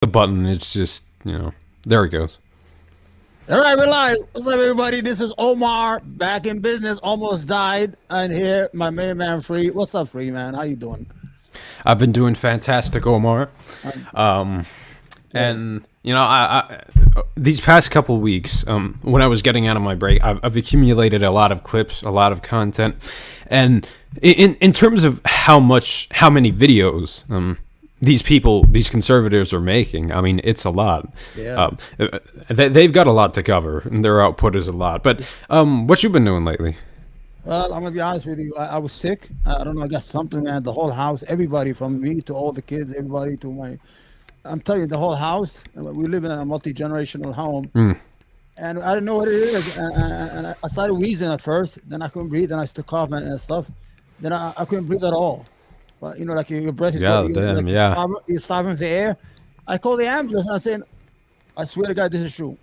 the button. It's just, there it goes. All right, we're live. What's up, everybody? This is Omar, back in business. Almost died, and here my main man Free. What's up, Free man? How you doing? I've been doing fantastic, Omar. And I these past couple weeks, when I was getting out of my break, I've accumulated a lot of clips, a lot of content, and in terms of how many videos these conservatives are making, I mean, it's a lot. Yeah. They've got a lot to cover, and their output is a lot. But what you been doing lately? Well, I'm gonna be honest with you. I was sick. I don't know. I got something, man. The whole house, everybody from me to all the kids, everybody to my. I'm telling you, the whole house. We live in a multi-generational home, and I didn't know what it is. And I started wheezing at first. Then I couldn't breathe. Then I started coughing and stuff. Then I couldn't breathe at all. But like your breath is you're starving for air. I called the ambulance and I said, I swear to God, this is true.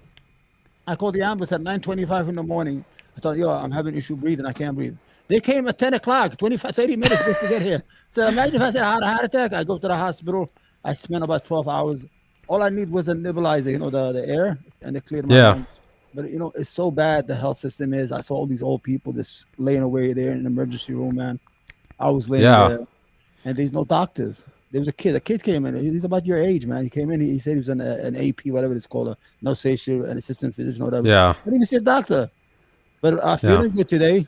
I called the ambulance at 9:25 in the morning. I thought, I'm having issue breathing. I can't breathe. They came at 10 o'clock, 30 minutes just to get here. So imagine if I said I had a heart attack. I go to the hospital. I spent about 12 hours. All I need was a nebulizer, the air, and they cleared my lungs. But, it's so bad the health system is. I saw all these old people just laying away there in the emergency room, man. I was laying there. And there's no doctors. There was a kid. A kid came in. He's about your age, man. He came in. He said he was an AP, whatever it's called, an assistant physician, whatever. Yeah. I didn't even see a doctor. But I'm feeling good today.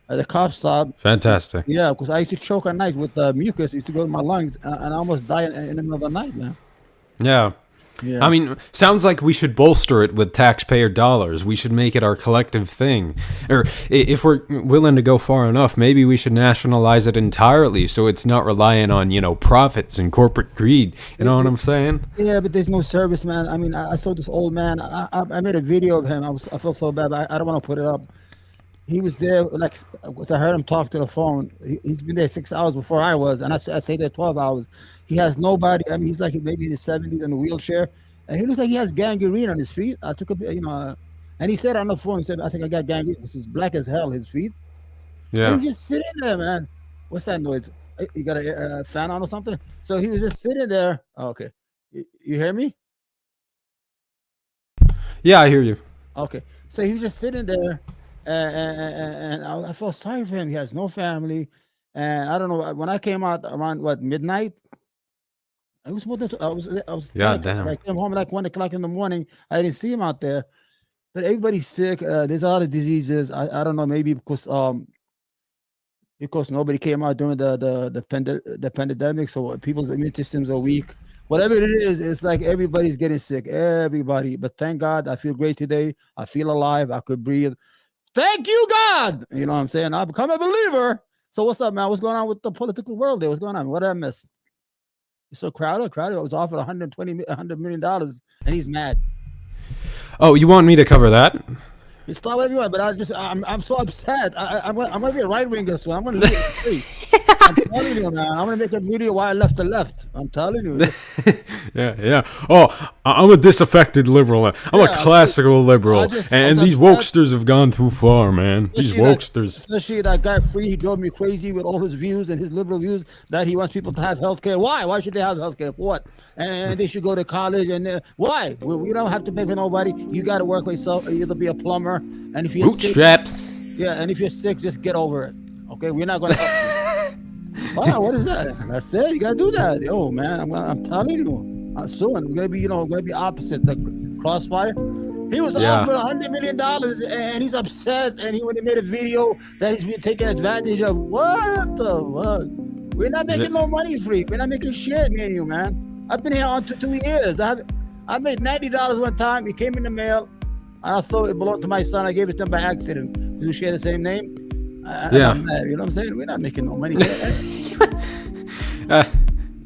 The cough stopped. Fantastic. Yeah, because I used to choke at night with mucus. It used to go in my lungs, and I almost died in the middle of the night, man. Yeah. I mean, sounds like we should bolster it with taxpayer dollars. We should make it our collective thing. Or if we're willing to go far enough, maybe we should nationalize it entirely so it's not relying on, profits and corporate greed. You know what I'm saying? Yeah, but there's no service, man. I mean, I saw this old man. I made a video of him. I felt so bad. I don't want to put it up. He was there, I heard him talk to the phone. He's been there 6 hours before I was, and I stayed there 12 hours. He has nobody. I mean, he's like maybe in his 70s in a wheelchair, and he looks like he has gangrene on his feet. I took a, and he said on the phone, he said, I think I got gangrene. It's black as hell, his feet. Yeah. And he's just sitting there, man. What's that noise? You got a fan on or something? So he was just sitting there. Oh, okay. You hear me? Yeah, I hear you. Okay. So he was just sitting there. And I felt sorry for him. He has no family, and I don't know. When I came out around midnight, it was more than I was. Yeah, damn. I came home at 1 o'clock in the morning. I didn't see him out there, but everybody's sick. There's a lot of diseases. I don't know. Maybe because nobody came out during the pandemic, so people's immune systems are weak. Whatever it is, it's like everybody's getting sick. Everybody. But thank God, I feel great today. I feel alive. I could breathe. Thank you, God. You know what I'm saying? I've become a believer. So what's up, man? What's going on with the political world there? What's going on? What did I miss? You're so crowded. I was offered $100 million, and he's mad. Oh, you want me to cover that? It's not whatever you want, but I'm so upset. I'm gonna be a right winger, so I'm gonna leave it free. I'm telling you, man. I'm gonna make a video why I left the left. I'm telling you. Yeah. Oh, I'm a disaffected liberal. I'm a classical liberal, and these wokesters have gone too far, man. These wokesters. Especially that guy Free, he drove me crazy with all his views and his liberal views that he wants people to have health care. Why? Why should they have health care? For what? And they should go to college. And why? We don't have to pay for nobody. You got to work with yourself. Either be a plumber, and if you're bootstraps. Sick, and if you're sick, just get over it. Okay, we're not gonna help you. Wow, what is that? That's it. You gotta do that. Yo, man, I'm telling you. Soon we're gonna be opposite the crossfire. He was offered $100 million, and he's upset. And he made a video that he's been taken advantage of. What the fuck? We're not making no money, Free. We're not making shit, me and you, man. I've been here on 2 years. I made $90 one time. It came in the mail. I thought it belonged to my son. I gave it to him by accident. Do you share the same name? You know what I'm saying? We're not making no money.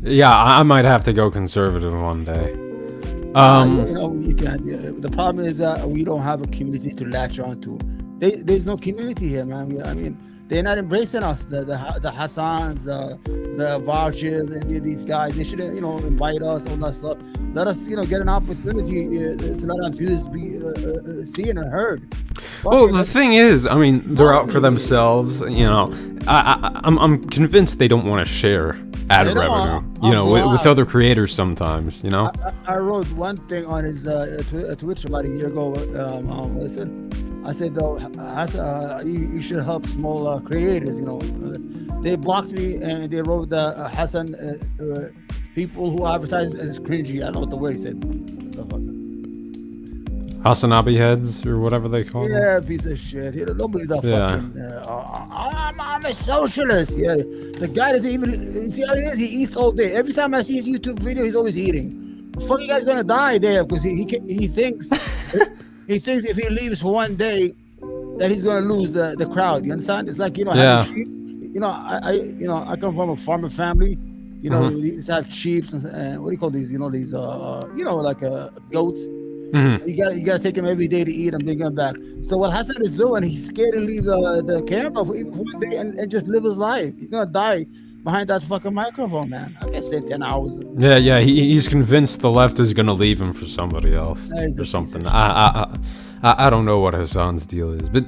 I might have to go conservative one day. You can't. The problem is that we don't have a community to latch on to. There's no community here, man. I mean, they're not embracing us. The Hassans, the vouchers, and these guys. They should, invite us, all that stuff. Let us, get an opportunity to let our views be seen and heard. Well, the thing is, I mean, they're out for themselves. I'm convinced they don't want to share. ad You know, revenue. I'm With blind. other creators sometimes. I wrote one thing on his Twitch about a year ago. What I said? I said, though, you should help small creators. They blocked me and they wrote Hassan, people who advertise as cringy. I don't know what the word he said. Hasanabi heads or whatever they call them. Yeah, piece of shit. Nobody's a fucking. I'm a socialist. Yeah, the guy doesn't even. You see how he is? He eats all day. Every time I see his YouTube video, he's always eating. The fucking guy's gonna die there because he thinks he thinks if he leaves for one day that he's gonna lose the crowd. You understand? It's like having sheep. I come from a farmer family. We used to have sheep and what do you call these? These like goats. Mm-hmm. You gotta take him every day to eat them, bring him back. So what Hassan is doing, he's scared to leave the camera for even one day and just live his life. He's gonna die behind that fucking microphone, man. I can stay 10 hours. Yeah. He's convinced the left is gonna leave him for somebody else or something. I don't know what Hassan's deal is, but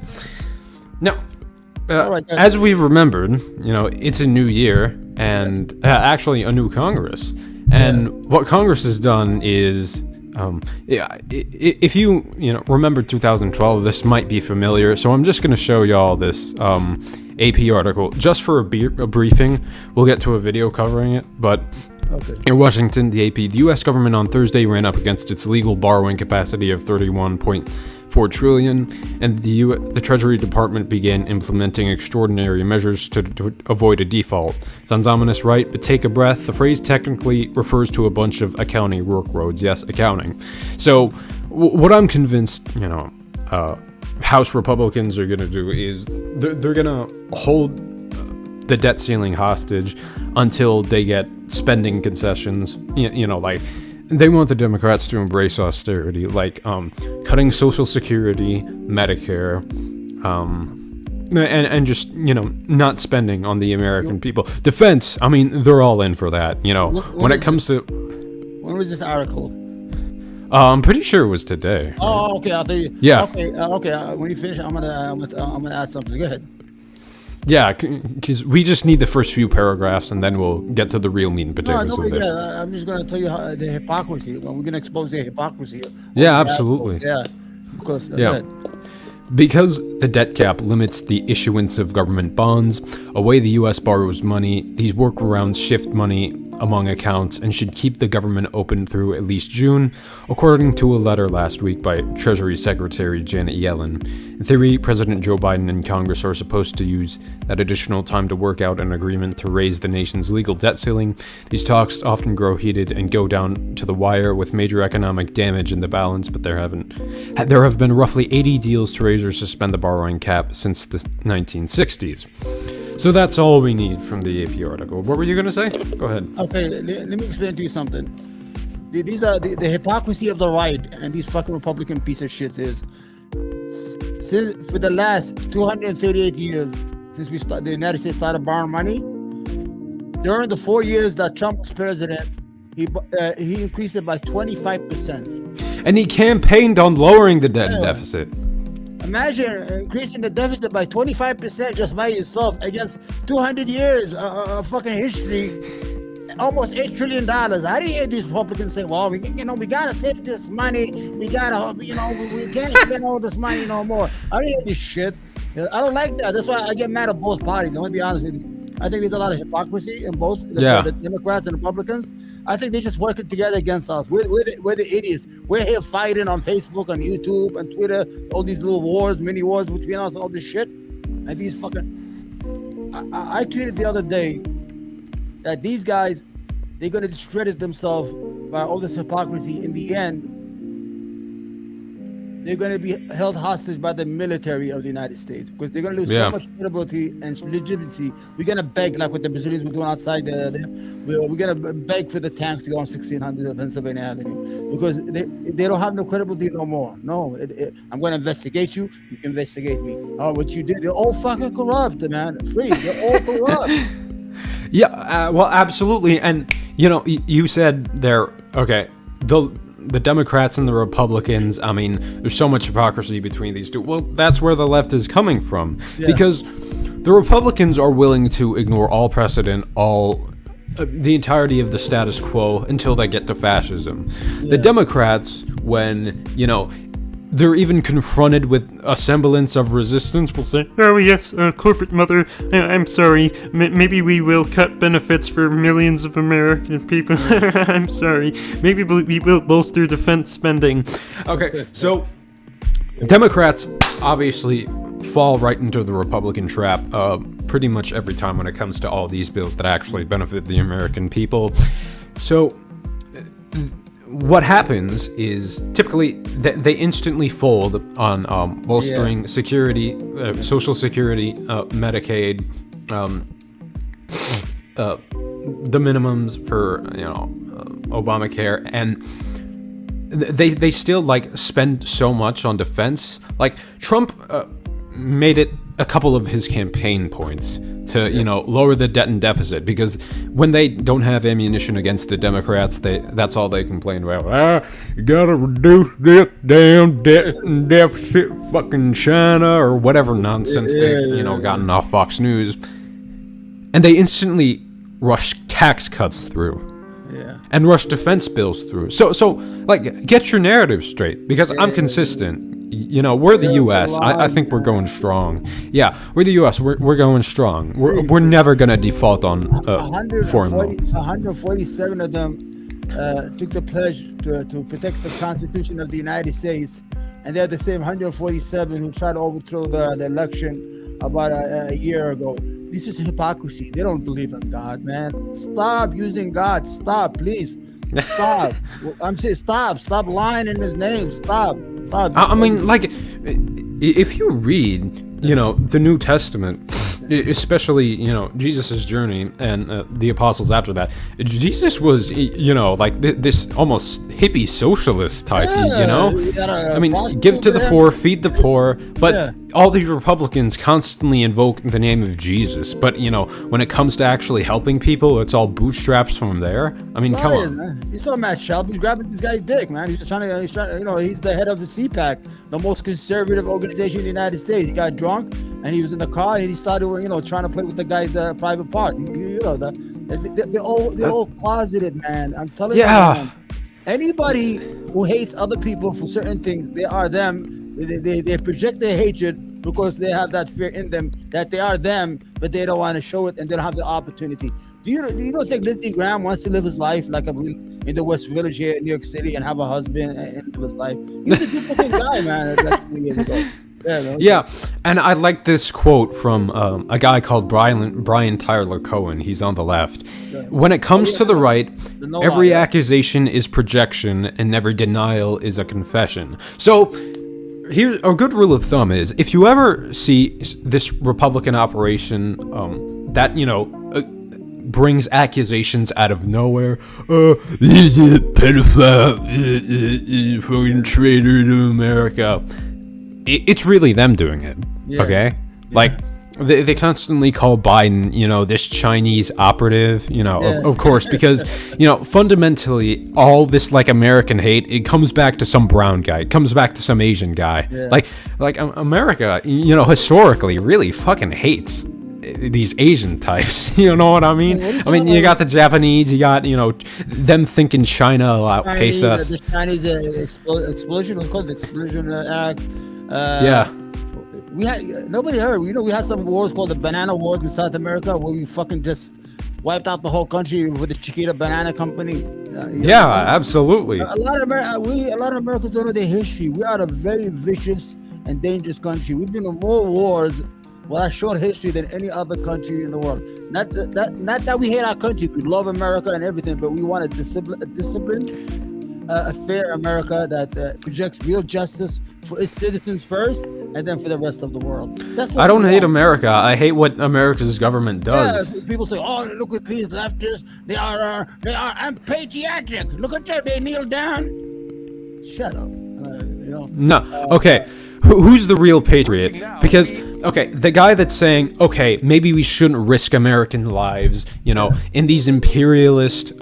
no. As we've remembered, it's a new year and actually a new Congress. And what Congress has done is, if you remember 2012, this might be familiar. So I'm just going to show y'all this AP article just for a briefing. We'll get to a video covering it, but. Okay. In Washington, the AP, the U.S. government on Thursday ran up against its legal borrowing capacity of $31.4 trillion, and the Treasury Department began implementing extraordinary measures to avoid a default. Sounds ominous, right? But take a breath. The phrase technically refers to a bunch of accounting workloads. Yes, accounting. So, what I'm convinced, House Republicans are going to do is they're going to hold the debt ceiling hostage until they get spending concessions. Like they want the Democrats to embrace austerity, like cutting Social Security, Medicare, and just not spending on the American people. Defense, I mean, they're all in for that. When it comes to when was this article? I'm pretty sure it was today. Oh, okay. I'll tell you. Yeah. Okay. When you finish, I'm gonna add something. Go ahead. Yeah, because we just need the first few paragraphs, and then we'll get to the real meat and potatoes of this. Yeah, I'm just going to tell you the hypocrisy. Well, we're going to expose the hypocrisy. Yeah, absolutely. Yeah, because because the debt cap limits the issuance of government bonds, a way the U.S. borrows money, these workarounds shift money among accounts and should keep the government open through at least June, according to a letter last week by Treasury Secretary Janet Yellen. In theory, President Joe Biden and Congress are supposed to use that additional time to work out an agreement to raise the nation's legal debt ceiling. These talks often grow heated and go down to the wire with major economic damage in the balance, but there have been roughly 80 deals to raise or suspend the borrowing cap since the 1960s. So that's all we need from the AP article. What were you going to say? Go ahead. Okay, let me explain to you something. These are the hypocrisy of the right and these fucking Republican piece of shits is, for the last 238 years, since the United States started borrowing money, during the 4 years that Trump was president, he increased it by 25%. And he campaigned on lowering the debt deficit. Imagine increasing the deficit by 25% just by yourself against 200 years of fucking history, almost $8 trillion. I didn't hear these Republicans say, well, we gotta save this money. We gotta, we can't spend all this money no more. I didn't hear this shit. I don't like that. That's why I get mad at both parties. I'm gonna be honest with you. I think there's a lot of hypocrisy in both the Democrats and Republicans. I think they just working together against us. We're the idiots. We're here fighting on Facebook, on YouTube, and Twitter, all these little wars, mini wars between us, all this shit. And these fucking... I tweeted the other day that these guys, they're going to discredit themselves by all this hypocrisy. In the end, they're going to be held hostage by the military of the United States because they're going to lose so much credibility and legitimacy. We're going to beg, like what the Brazilians were doing outside we're going to beg for the tanks to go on 1600 Pennsylvania Avenue because they don't have no credibility no more. No, I'm going to investigate you. You can investigate me. Oh, what you did, they're all fucking corrupt, man. They're all corrupt. Yeah, well, absolutely. And, you said they're, okay, the Democrats and the Republicans, I mean, there's so much hypocrisy between these two. Well, that's where the left is coming from. Yeah. Because the Republicans are willing to ignore all precedent, all the entirety of the status quo until they get to fascism. The Democrats, when, they're even confronted with a semblance of resistance, will say, "Oh yes, corporate mother, I'm sorry. Maybe we will cut benefits for millions of American people. I'm sorry. Maybe we will bolster defense spending." Okay, so Democrats obviously fall right into the Republican trap pretty much every time when it comes to all these bills that actually benefit the American people. So what happens is typically they instantly fold on bolstering security, Social Security, Medicaid, the minimums for Obamacare, and they still spend so much on defense. Trump made it a couple of his campaign points to lower the debt and deficit, because when they don't have ammunition against the Democrats, that's all they complain about. You gotta reduce this damn debt and deficit, fucking China, or whatever nonsense they've gotten off Fox News, and they instantly rush tax cuts through. And rush defense bills through. So get your narrative straight, because I'm consistent. We're the U.S. I think we're going strong. Yeah, we're the U.S. We're going strong. We're never gonna default on foreign loans. 147 of them took the pledge to protect the Constitution of the United States, and they're the same 147 who tried to overthrow the election about a year ago. This is hypocrisy. They don't believe in God, man. Stop using God. Stop, please. Stop. I'm saying stop. Stop lying in his name. Stop. I mean, if you read, the New Testament, especially, Jesus' journey and the apostles after that, Jesus was, this almost hippie socialist type, I mean, give to the poor, feed the poor, but all the Republicans constantly invoke the name of Jesus, but, when it comes to actually helping people, it's all bootstraps from there. I mean, come on. You saw Matt Shelby, he's grabbing this guy's dick, man. He's trying, he's the head of the CPAC, the most conservative organization in the United States. He got drunk, and he was in the car, and he started, trying to play with the guy's private part. They're all closeted, man. I'm telling you, man. Anybody who hates other people for certain things, they are them. They project their hatred because they have that fear in them that they are them, but they don't want to show it, and they don't have the opportunity. Do you think Lindsey Graham wants to live his life in the West Village here in New York City and have a husband and live his life? He's a good-looking guy, man. That's 20 years ago. Yeah, and I like this quote from a guy called Brian Tyler Cohen. He's on the left. When it comes to the right, every accusation is projection, and every denial is a confession. So here, a good rule of thumb is, if you ever see this Republican operation that brings accusations out of nowhere, pedophile, fucking traitor to America, it's really them doing it, okay? They constantly call Biden, this Chinese operative, of course, because, fundamentally, all this, American hate, it comes back to some brown guy. It comes back to some Asian guy. America, historically, really fucking hates these Asian types. You know what I mean? You got the Japanese, you got, them thinking China will outpace us. The Chinese explosion, what's called the Explosion Act. We had nobody heard. We had some wars called the Banana Wars in South America, where we fucking just wiped out the whole country with the Chiquita Banana Company. Absolutely. A lot of Americans don't know their history. We are a very vicious and dangerous country. We've been in more wars with our short history than any other country in the world. Not that we hate our country. We love America and everything, but we want a discipline, a fair America that projects real justice for its citizens first, and then for the rest of the world. That's what I don't hate America. I hate what America's government does. Yeah, people say, "Oh, look at these leftists. They are unpatriotic. Look at them. They kneel down." Shut up. No. Okay. Who's the real patriot? Because, the guy that's saying, maybe we shouldn't risk American lives, in these imperialist,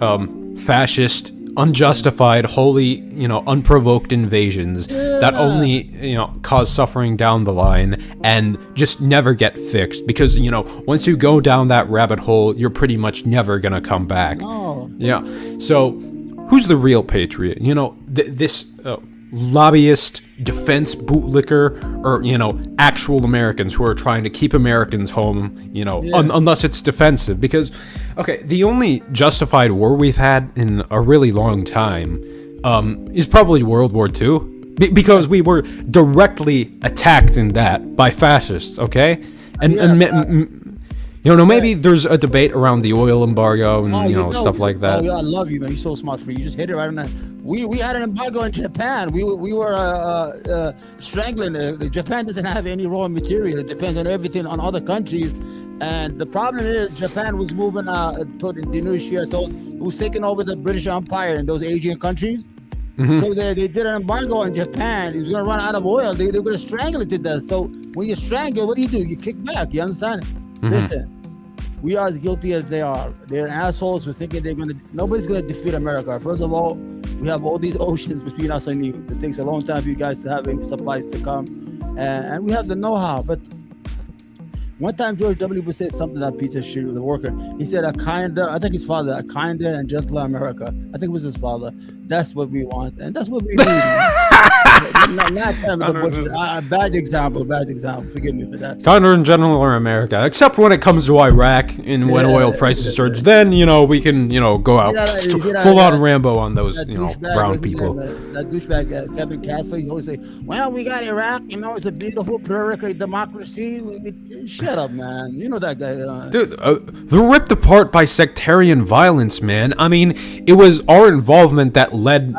fascist unjustified, wholly, unprovoked invasions that only, cause suffering down the line and just never get fixed. Because, once you go down that rabbit hole, you're pretty much never gonna come back. Oh. Yeah. So, who's the real patriot? This lobbyist, defense bootlicker, or, actual Americans who are trying to keep Americans home, unless it's defensive. Because, okay, the only justified war we've had in a really long time is probably World War II. Because we were directly attacked in that by fascists, okay? Maybe there's a debate around the oil embargo and, stuff like that. Oh, yeah, I love you, man. You're so smart for you. You just hit it right on that. We had an embargo in Japan. We were strangling. Japan doesn't have any raw material. It depends on everything on other countries. And the problem is Japan was moving toward Indonesia. It was taking over the British Empire in those Asian countries. Mm-hmm. So they did an embargo on Japan. It was going to run out of oil. They're going to strangle it to death. So when you strangle, what do? You kick back. You understand? Mm-hmm. Listen. We are as guilty as they are. They're assholes who thinking nobody's going to defeat America. First of all, we have all these oceans between us and you. It takes a long time for you guys to have any supplies to come. And we have the know-how. But one time George W. Bush said something that piece of shit with a worker. He said I think his father, a kinder and gentler America. I think it was his father. That's what we want. And that's what we need. Bad example. Forgive me for that. Kinder and gentler America, except when it comes to Iraq and when oil prices surge, then we can go out full on Rambo on those brown people. That douchebag Kevin Castle, he always say, "Well, we got Iraq. It's a beautiful pluralitic democracy." Shut up, man. You know that guy. Dude, they're ripped apart by sectarian violence, man. I mean, it was our involvement that led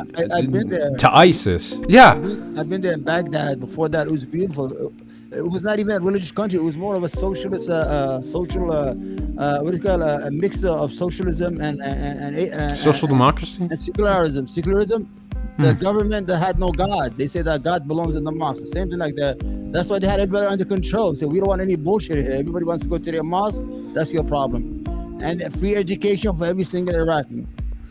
to ISIS. Yeah. I've been there in Baghdad. Before that, it was beautiful. It was not even a religious country. It was more of a socialist, a mixture of socialism and social democracy and secularism. The government that had no God. They say that God belongs in the mosque. The same thing like that. That's why they had everybody under control. So we don't want any bullshit here. Everybody wants to go to their mosque. That's your problem. And free education for every single Iraqi.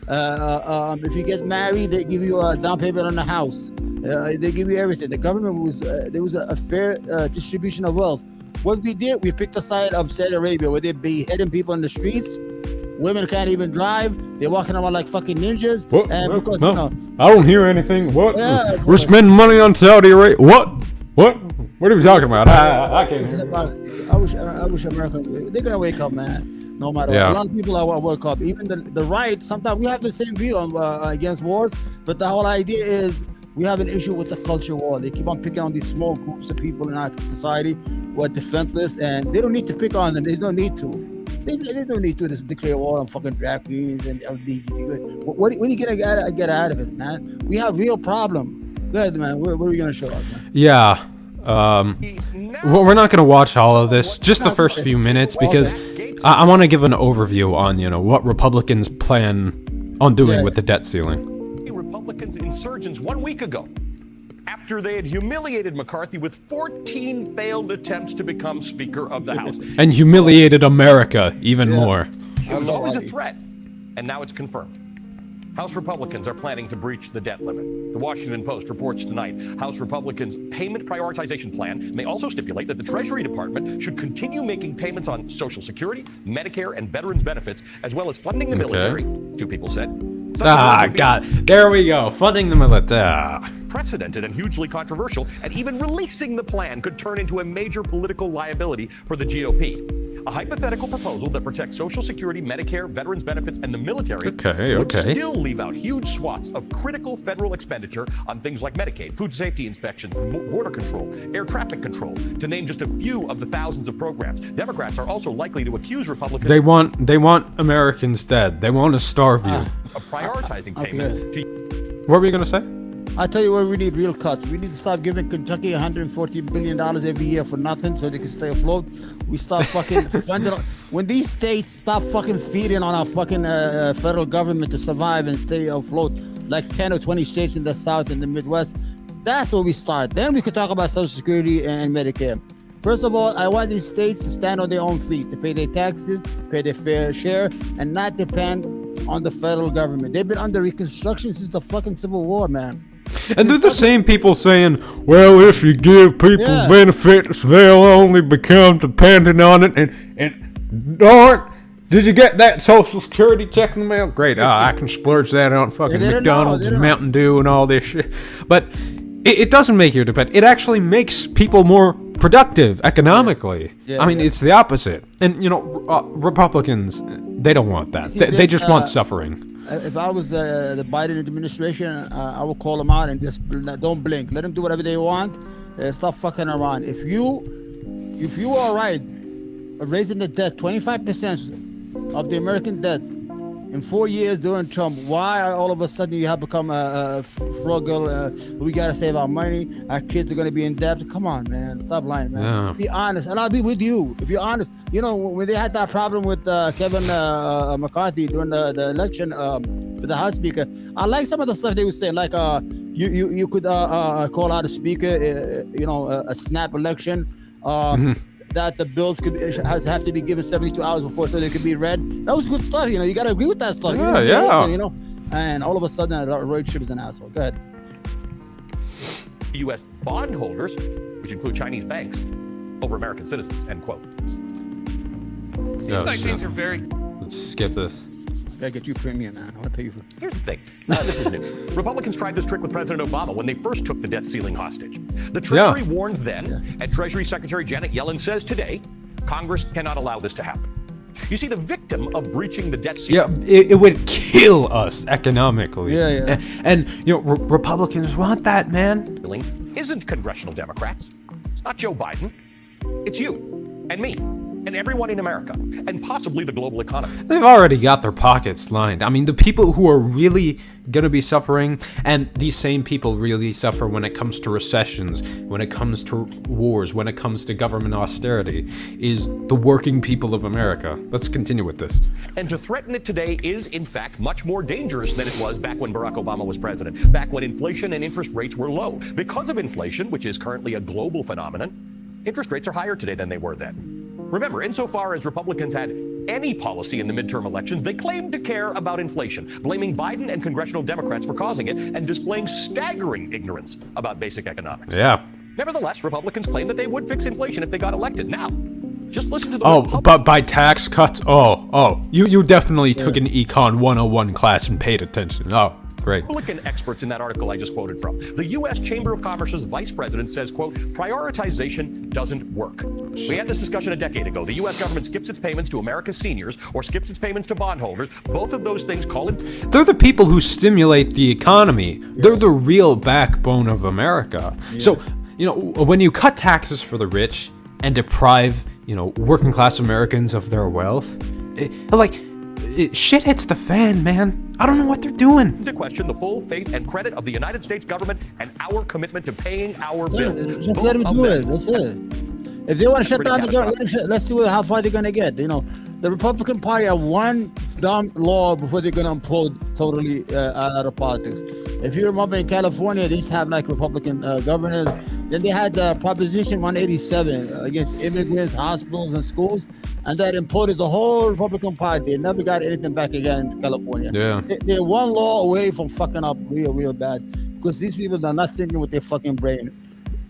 If you get married, they give you a down payment on the house. They give you everything. The government there was a fair distribution of wealth. What we did, we picked the side of Saudi Arabia, where they beheading people in the streets. Women can't even drive. They're walking around like fucking ninjas. What? I don't hear anything. What? Yeah, we're spending money on Saudi Arabia. What? What are we talking about? I can't. I wish America. They're gonna wake up, man. No matter what. A lot of people are woke up. Even the right. Sometimes we have the same view on against wars, but the whole idea is we have an issue with the culture war. They keep on picking on these small groups of people in our society who are defenseless, and they don't need to pick on them. There's no need to. They don't need to just declare war on fucking drag queens and LGBT. What are you gonna get out of it, man? We have real problem. Go ahead, man. What are we gonna show up, man? Yeah. Well, we're not gonna watch all of this. Just the first few minutes because I want to give an overview on what Republicans plan on doing with the debt ceiling. Republicans insurgents 1 week ago, after they had humiliated McCarthy with 14 failed attempts to become Speaker of the House. And humiliated America even more. It was always a threat, and now it's confirmed. House Republicans are planning to breach the debt limit. The Washington Post reports tonight House Republicans' payment prioritization plan may also stipulate that the Treasury Department should continue making payments on Social Security, Medicare, and veterans benefits, as well as funding the military, two people said. God, there we go. Funding the military. Precedented and hugely controversial, and even releasing the plan could turn into a major political liability for the GOP. A hypothetical proposal that protects Social Security, Medicare, veterans benefits, and the military would still leave out huge swaths of critical federal expenditure on things like Medicaid, food safety inspections, border control, air traffic control, to name just a few of the thousands of programs. Democrats are also likely to accuse Republicans. They want Americans dead. They want to starve you. Of prioritizing payments. What were you gonna say? I tell you what, we need real cuts. We need to stop giving Kentucky $140 billion every year for nothing so they can stay afloat. We stop fucking funding. When these states stop fucking feeding on our fucking federal government to survive and stay afloat, like 10 or 20 states in the South and the Midwest, that's where we start. Then we could talk about Social Security and Medicare. First of all, I want these states to stand on their own feet, to pay their taxes, pay their fair share, and not depend on the federal government. They've been under reconstruction since the fucking Civil War, man. And they're the same people saying, well, if you give people benefits, they'll only become dependent on it. And darn, did you get that Social Security check in the mail? Great, I can splurge that on fucking McDonald's and Mountain Dew and all this shit. But it doesn't make you dependent. It actually makes people more productive economically. I mean, it's the opposite. And, you know, Republicans, they don't want that. They just want suffering. If I was the Biden administration, I would call them out and just don't blink. Let them do whatever they want. Stop fucking around. If you are right, raising the debt 25% of the American debt in 4 years during Trump, why all of a sudden you have become frugal? We gotta save our money. Our kids are gonna be in debt. Come on, man. Stop lying, man. Yeah. Be honest, and I'll be with you if you're honest. You know, when they had that problem with Kevin McCarthy during the election for the House Speaker, I like some of the stuff they were saying, like you could call out a speaker, a snap election. That the bills could have to be given 72 hours before so they could be read. That was good stuff, you know. You got to agree with that stuff. You know. And all of a sudden, Roy Tripp is an asshole. Go ahead. U.S. bondholders, which include Chinese banks, over American citizens, end quote. Seems like things are very... Let's skip this. Gotta get you premium, man. I want to pay you for. Here's the thing. This is new. Republicans tried this trick with President Obama when they first took the debt ceiling hostage. The Treasury warned then, and Treasury Secretary Janet Yellen says today, Congress cannot allow this to happen. You see, the victim of breaching the debt ceiling... Yeah, it would kill us economically. Yeah. And you know, Republicans want that, man. ...isn't congressional Democrats. It's not Joe Biden. It's you and me. And everyone in America, and possibly the global economy. They've already got their pockets lined. I mean, the people who are really going to be suffering, and these same people really suffer when it comes to recessions, when it comes to wars, when it comes to government austerity, is the working people of America. Let's continue with this. And to threaten it today is, in fact, much more dangerous than it was back when Barack Obama was president, back when inflation and interest rates were low. Because of inflation, which is currently a global phenomenon, interest rates are higher today than they were then. Remember, insofar as Republicans had any policy in the midterm elections, they claimed to care about inflation, blaming Biden and congressional Democrats for causing it and displaying staggering ignorance about basic economics. Yeah. Nevertheless, Republicans claimed that they would fix inflation if they got elected. Now, just listen to the but by tax cuts? You definitely took an Econ 101 class and paid attention. Oh. Right. Republican experts in that article I just quoted from. The U.S. Chamber of Commerce's vice president says, quote, prioritization doesn't work. We had this discussion a decade ago. The U.S. government skips its payments to America's seniors or skips its payments to bondholders. Both of those things call it... They're the people who stimulate the economy. They're the real backbone of America. Yeah. So, you know, when you cut taxes for the rich and deprive, you know, working class Americans of their wealth, shit hits the fan, man. I don't know what they're doing. To question the full faith and credit of the United States government and our commitment to paying our bills. Just let them do it. That's it. If they want to shut down the government, let's see how far they're going to get. You know, the Republican Party have one dumb law before they're going to implode totally out of politics. If you remember in California, they used to have like Republican governors. Then they had Proposition 187 against immigrants, hospitals, and schools. And that imploded the whole Republican Party. They never got anything back again in California. Yeah. They're one law away from fucking up real bad. Because these people are not thinking with their fucking brain.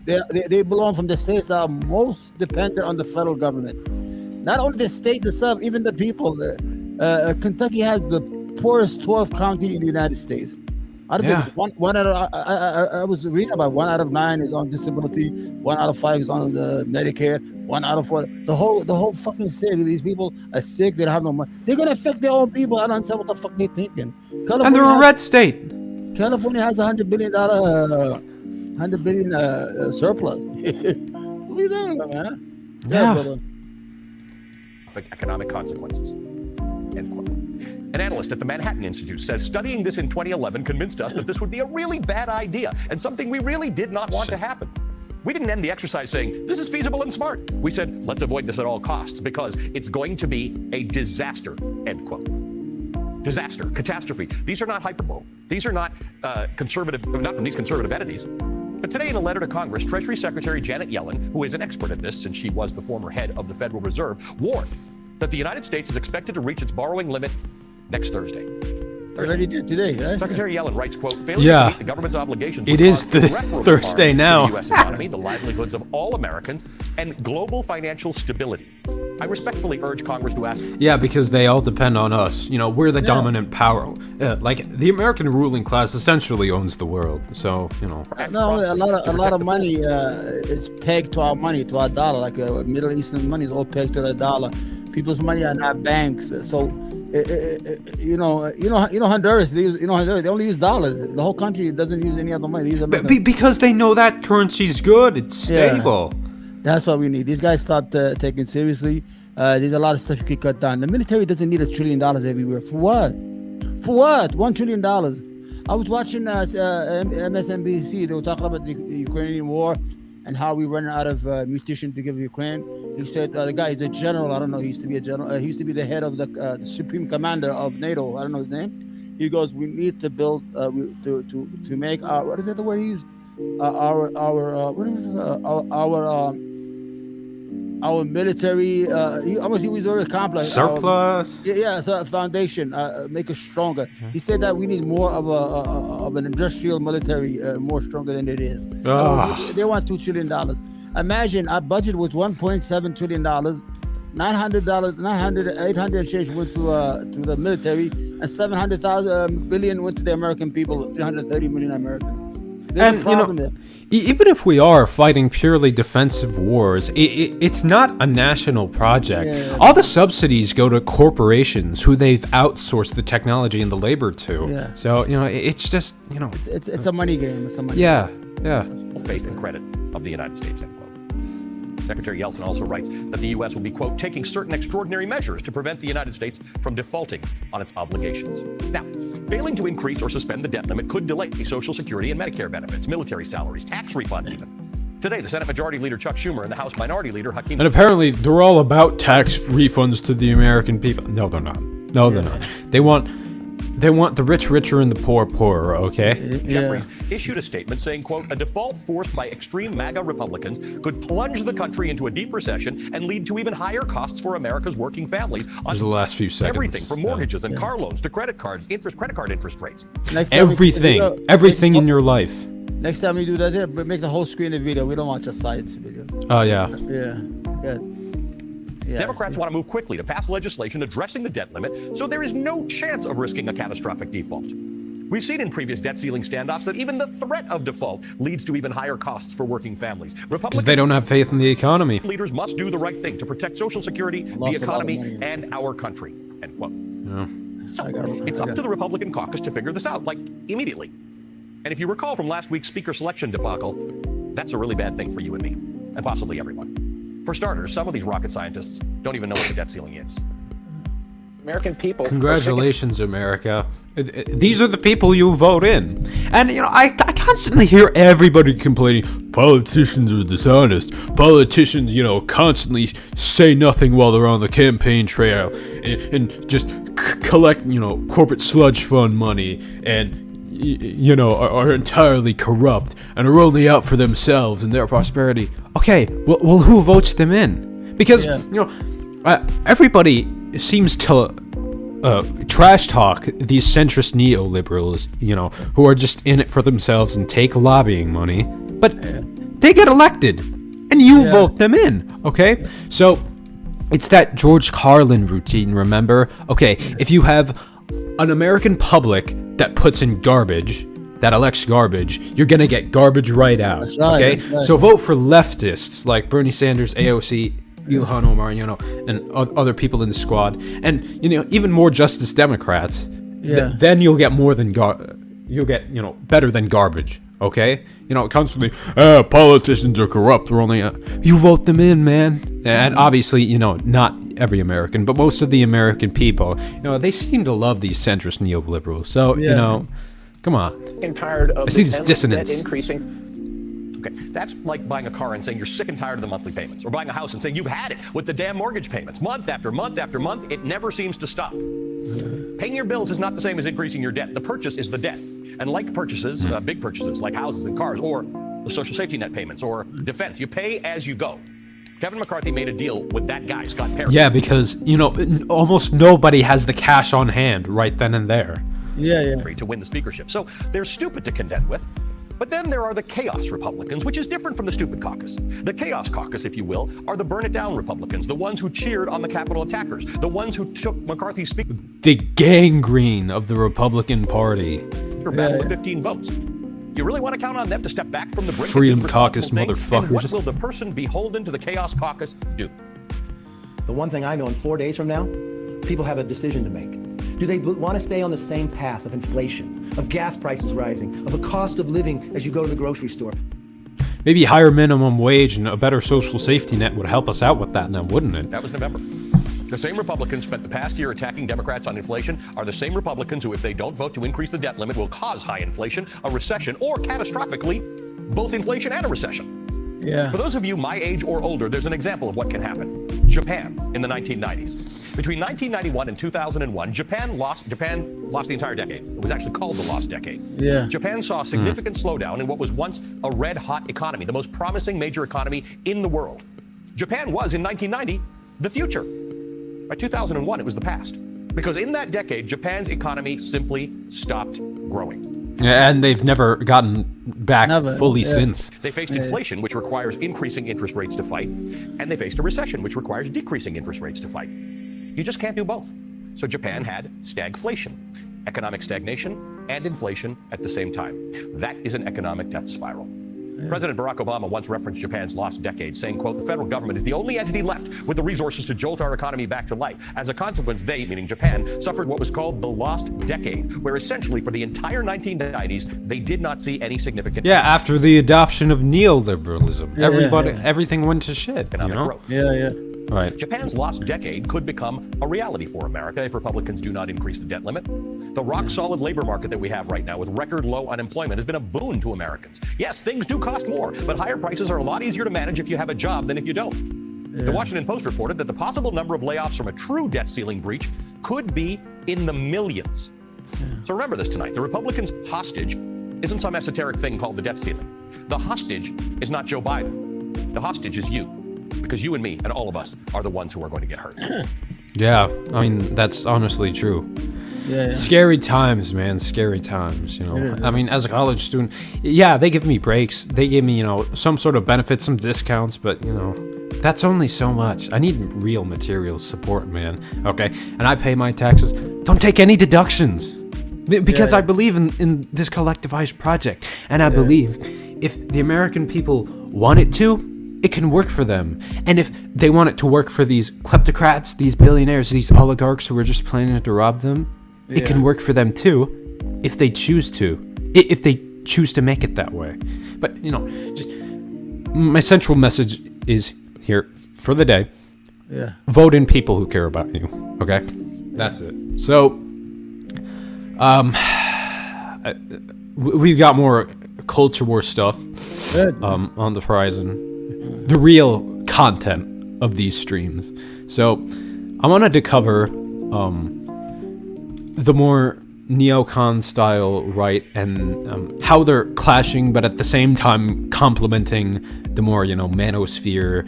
They belong from the states that are most dependent on the federal government. Not only the state itself, even the people. Kentucky has the poorest 12th county in the United States. I think one out of I was reading about 1 out of 9 is on disability, 1 out of 5 is on the Medicare, 1 out of 4. The whole fucking state. These people are sick. They don't have no money. They're gonna affect their own people. I don't understand what the fuck they're thinking. And they're a red state. California has $100 billion surplus. What are you doing, man? Yeah. Economic consequences. End quote. An analyst at the Manhattan Institute says studying this in 2011 convinced us that this would be a really bad idea and something we really did not want to happen. We didn't end the exercise saying, this is feasible and smart. We said, let's avoid this at all costs because it's going to be a disaster, end quote. Disaster, catastrophe. These are not hyperbole. These are not conservative, not from these conservative entities. But today in a letter to Congress, Treasury Secretary Janet Yellen, who is an expert at this since she was the former head of the Federal Reserve, warned that the United States is expected to reach its borrowing limit next Thursday. I already did today, right? Secretary Yellen writes, quote, failing Yeah. to meet the government's obligations It would is cause the irreparable Thursday harm now. to the U.S. economy, the livelihoods of all Americans, and global financial stability. I respectfully urge Congress to ask. Yeah, because they all depend on us. You know, we're the dominant power. Like, the American ruling class essentially owns the world. So, you know. No, a lot of money is pegged to our money, to our dollar. Like Middle Eastern money is all pegged to the dollar. People's money are not banks. So, Honduras. Honduras. They only use dollars. The whole country doesn't use any other money. They use American. Because they know that currency's good. It's stable. That's what we need. These guys stopped taking seriously. There's a lot of stuff you could cut down. The military doesn't need $1 trillion everywhere. For what? For what? $1 trillion. I was watching MSNBC. They were talking about the Ukrainian war and how we run out of munitions to give Ukraine. He said the guy is a general. I don't know. He used to be a general. He used to be the head of the supreme commander of NATO. I don't know his name. He goes, we need to build to make our, what is that the word he used? Our military, almost he was very complex. Surplus. So foundation, make us stronger. He said that we need more of an industrial military, more stronger than it is. They want $2 trillion. Imagine our budget was $1.7 trillion. $800 and change went to the military, and 700,000 billion went to the American people. 330 million Americans. And even if we are fighting purely defensive wars, it's not a national project. All the subsidies go to corporations who they've outsourced the technology and the labor to. So it's just it's a money game. It's a money game. Faith and credit of the United States, end quote. Secretary Yeltsin also writes that the U.S. will be, quote, taking certain extraordinary measures to prevent the United States from defaulting on its obligations. Now, failing to increase or suspend the debt limit could delay Social Security and Medicare benefits, military salaries, tax refunds even. Today, the Senate Majority Leader Chuck Schumer and the House Minority Leader Hakeem... And apparently, they're all about tax refunds to the American people. No, they're not. No, they're not. They want the rich richer and the poor poorer, okay? Jeffries issued a statement saying, quote, a default forced by extreme MAGA Republicans could plunge the country into a deep recession and lead to even higher costs for America's working families. There's the last few seconds. Everything from mortgages and car loans to credit card interest rates. Everything in your life. Next time we do that, make the whole screen a video. We don't want just sides video. Oh, yeah. Democrats want to move quickly to pass legislation addressing the debt limit, so there is no chance of risking a catastrophic default. We've seen in previous debt ceiling standoffs that even the threat of default leads to even higher costs for working families. Because they don't have faith in the economy. Leaders must do the right thing to protect Social Security, the economy, and our country, end quote. So it's up to the Republican caucus to figure this out, like, immediately. And if you recall from last week's speaker selection debacle, that's a really bad thing for you and me, and possibly everyone. For starters, some of these rocket scientists don't even know what the debt ceiling is. American people. Congratulations, America. These are the people you vote in. And, I constantly hear everybody complaining, politicians are dishonest. Politicians, constantly say nothing while they're on the campaign trail and just collect, corporate sludge fund money and, are entirely corrupt and are only out for themselves and their prosperity. Okay, well, who votes them in? Because, everybody seems to trash talk these centrist neoliberals, who are just in it for themselves and take lobbying money, but they get elected and you vote them in, okay? So it's that George Carlin routine, remember? Okay, if you have an American public that puts in garbage, that elects garbage, you're gonna get garbage right out. That's right, okay? that's right. So vote for leftists like Bernie Sanders, AOC, Ilhan Omar, and other people in the squad, and even more Justice Democrats. Then you'll get more than better than garbage. Okay, constantly, politicians are corrupt. We're only you vote them in, man. And obviously, not every American, but most of the American people, they seem to love these centrist neoliberals. So come on. And tired of I see this dissonance. Debt increasing. Okay, that's like buying a car and saying you're sick and tired of the monthly payments, or buying a house and saying you've had it with the damn mortgage payments, month after month after month. It never seems to stop. Paying your bills is not the same as increasing your debt. The purchase is the debt. And like purchases, big purchases like houses and cars, or the social safety net payments, or defense, you pay as you go. Kevin McCarthy made a deal with that guy, Scott Perry. Yeah, because, almost nobody has the cash on hand right then and there. Yeah. To win the speakership. So they're stupid to contend with. But then there are the chaos Republicans, which is different from the stupid caucus. The chaos caucus, if you will, are the burn it down Republicans, the ones who cheered on the Capitol attackers, the ones who took McCarthy's speaker. The gangrene of the Republican Party. Battle with 15 votes. You really want to count on them to step back from the brink? Freedom Caucus motherfuckers. And what will the person beholden to the chaos caucus do? The one thing I know, in 4 days from now, people have a decision to make. Do they want to stay on the same path of inflation, of gas prices rising, of a cost of living as you go to the grocery store? Maybe higher minimum wage and a better social safety net would help us out with that now, wouldn't it? That was November. The same Republicans spent the past year attacking Democrats on inflation are the same Republicans who, if they don't vote to increase the debt limit, will cause high inflation, a recession, or catastrophically, both inflation and a recession. Yeah. For those of you my age or older, there's an example of what can happen. Japan in the 1990s. Between 1991 and 2001, Japan lost the entire decade. It was actually called the lost decade. Yeah. Japan saw a significant slowdown in what was once a red-hot economy, the most promising major economy in the world. Japan was, in 1990, the future. By 2001, it was the past. Because in that decade, Japan's economy simply stopped growing. Yeah, and they've never gotten back fully since. They faced inflation, which requires increasing interest rates to fight, and they faced a recession, which requires decreasing interest rates to fight. You just can't do both. So Japan had stagflation, economic stagnation and inflation at the same time. That is an economic death spiral. President Barack Obama once referenced Japan's lost decade, saying, quote, "The federal government is the only entity left with the resources to jolt our economy back to life. As a consequence, they," meaning Japan, "suffered what was called the lost decade, where essentially for the entire 1990s, they did not see any significant..." Yeah, after the adoption of neoliberalism, everything went to shit, economic growth. Yeah. Right. Japan's lost decade could become a reality for America if Republicans do not increase the debt limit. The rock-solid labor market that we have right now with record low unemployment has been a boon to Americans. Yes, things do cost more, but higher prices are a lot easier to manage if you have a job than if you don't. The Washington Post reported that the possible number of layoffs from a true debt ceiling breach could be in the millions. So remember this tonight. The Republicans' hostage isn't some esoteric thing called the debt ceiling. The hostage is not Joe Biden. The hostage is you. Because you and me and all of us are the ones who are going to get hurt. Yeah, I mean, that's honestly true. Yeah. Scary times, man. Scary times, I mean, as a college student, they give me breaks. They give me, some sort of benefits, some discounts, but, that's only so much. I need real material support, man. Okay? And I pay my taxes. Don't take any deductions. Because I believe in this collectivized project. And I believe if the American people want it to, it can work for them. And if they want it to work for these kleptocrats, these billionaires, these oligarchs who are just planning to rob them, it can work for them too, if they choose to. If they choose to make it that way. But, just my central message is here for the day. Yeah. Vote in people who care about you. Okay? That's it. So, we've got more culture war stuff on the horizon. The real content of these streams. So I wanted to cover the more neocon style right and how they're clashing, but at the same time complementing the more manosphere,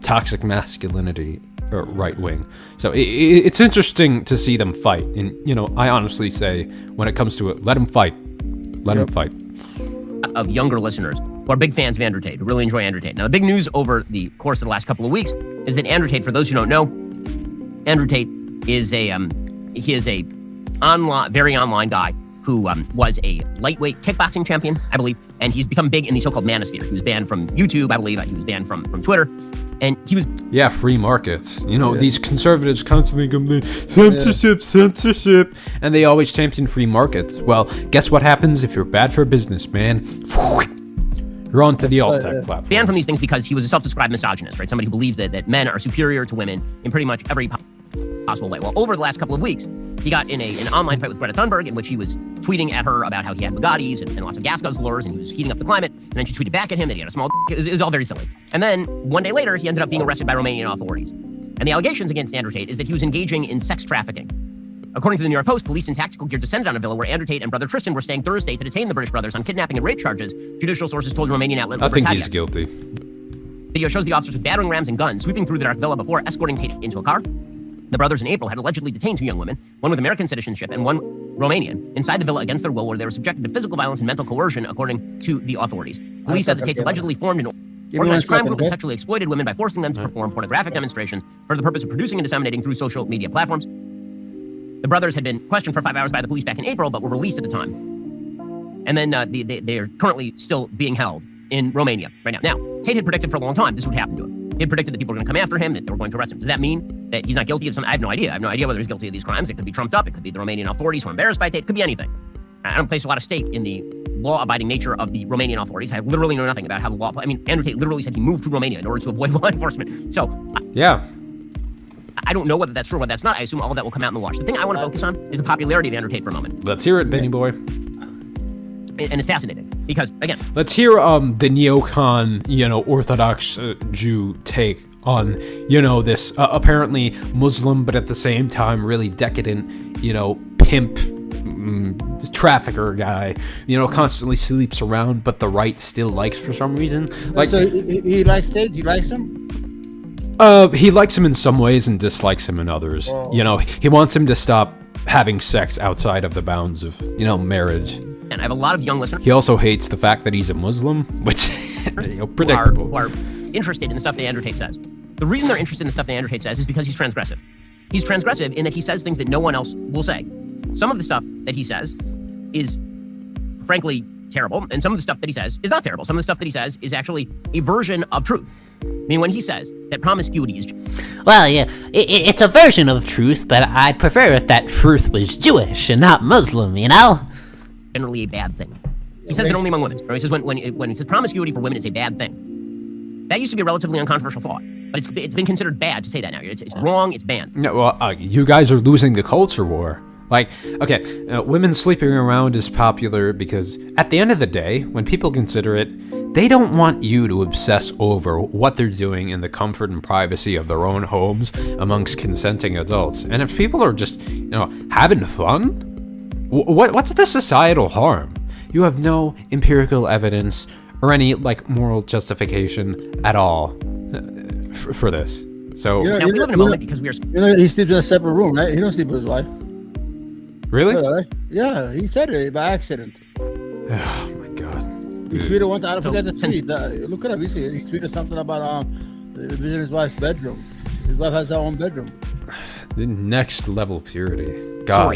toxic masculinity right wing. So it's interesting to see them fight. And I honestly say, when it comes to it, let them fight. Let them fight. Of younger listeners who are big fans of Andrew Tate, who really enjoy Andrew Tate. Now, the big news over the course of the last couple of weeks is that Andrew Tate, for those who don't know, Andrew Tate is very online guy who was a lightweight kickboxing champion, I believe, and he's become big in the so-called manosphere. He was banned from YouTube, I believe. He was banned from Twitter, and he was... Yeah, free markets. These conservatives constantly complain, censorship, and they always champion free markets. Well, guess what happens if you're bad for business, man? You're on to the alt-tech platform. Banned from these things because he was a self-described misogynist, right? Somebody who believes that men are superior to women in pretty much every possible way. Well, over the last couple of weeks, he got in an online fight with Greta Thunberg in which he was tweeting at her about how he had Bugattis and lots of gas guzzlers and he was heating up the climate. And then she tweeted back at him that he had a small d***. It was all very silly. And then one day later, he ended up being arrested by Romanian authorities. And the allegations against Andrew Tate is that he was engaging in sex trafficking. According to the New York Post, police in tactical gear descended on a villa where Andrew Tate and brother Tristan were staying Thursday to detain the British brothers on kidnapping and rape charges, judicial sources told Romanian outlet. I think he's guilty. Video shows the officers with battering rams and guns sweeping through the dark villa before escorting Tate into a car. The brothers in April had allegedly detained 2 young women, one with American citizenship and one Romanian, inside the villa against their will, where they were subjected to physical violence and mental coercion, according to the authorities. Police said the Tates allegedly formed an organized crime group and sexually exploited women by forcing them to perform pornographic demonstrations for the purpose of producing and disseminating through social media platforms. The brothers had been questioned for 5 hours by the police back in April, but were released at the time. And then they are currently still being held in Romania right now. Now, Tate had predicted for a long time this would happen to him. He had predicted that people were going to come after him, that they were going to arrest him. Does that mean that he's not guilty of something? I have no idea. I have no idea whether he's guilty of these crimes. It could be trumped up. It could be the Romanian authorities who are embarrassed by Tate. It could be anything. I don't place a lot of stake in the law-abiding nature of the Romanian authorities. I literally know nothing about how the law... I mean, Andrew Tate literally said he moved to Romania in order to avoid law enforcement. So... Yeah. I don't know whether that's true or whether that's not. I assume all of that will come out in the wash. The thing I want to focus on is the popularity of Andrew Tate for a moment. Let's hear it, Benny boy. And it's fascinating because, again... Let's hear the neocon, Orthodox Jew take on, this apparently Muslim, but at the same time really decadent, pimp, trafficker guy, constantly sleeps around, but the right still likes for some reason. Like, so he likes Tate? He likes him? He likes him in some ways and dislikes him in others. Oh. He wants him to stop having sex outside of the bounds of, marriage. And I have a lot of young listeners. He also hates the fact that he's a Muslim, which predictable. Who are interested in the stuff that Andrew Tate says. The reason they're interested in the stuff that Andrew Tate says is because he's transgressive. He's transgressive in that he says things that no one else will say. Some of the stuff that he says is, frankly, terrible, and some of the stuff that he says is not terrible. Some of the stuff that he says is actually a version of truth. I mean, when he says that promiscuity is... Well, yeah, it's a version of truth, but I'd prefer if that truth was Jewish and not Muslim, generally a bad thing. He says it only among women. Or he says when he says promiscuity for women is a bad thing. That used to be a relatively uncontroversial thought, but it's been considered bad to say that now. It's wrong, it's banned. No, well, you guys are losing the culture war. Like, okay, women sleeping around is popular because at the end of the day, when people consider it, they don't want you to obsess over what they're doing in the comfort and privacy of their own homes amongst consenting adults. And if people are just, having fun, what's the societal harm? You have no empirical evidence or any, moral justification at all for this. So... Now, we live in a moment because we are... he sleeps in a separate room, right? He don't sleep with his wife. Really? Yeah, he said it by accident. Oh my god. He tweeted one time, I forget the tweet. Look it up, you see it. He tweeted something about visiting his wife's bedroom. His wife has her own bedroom. The next level purity. God.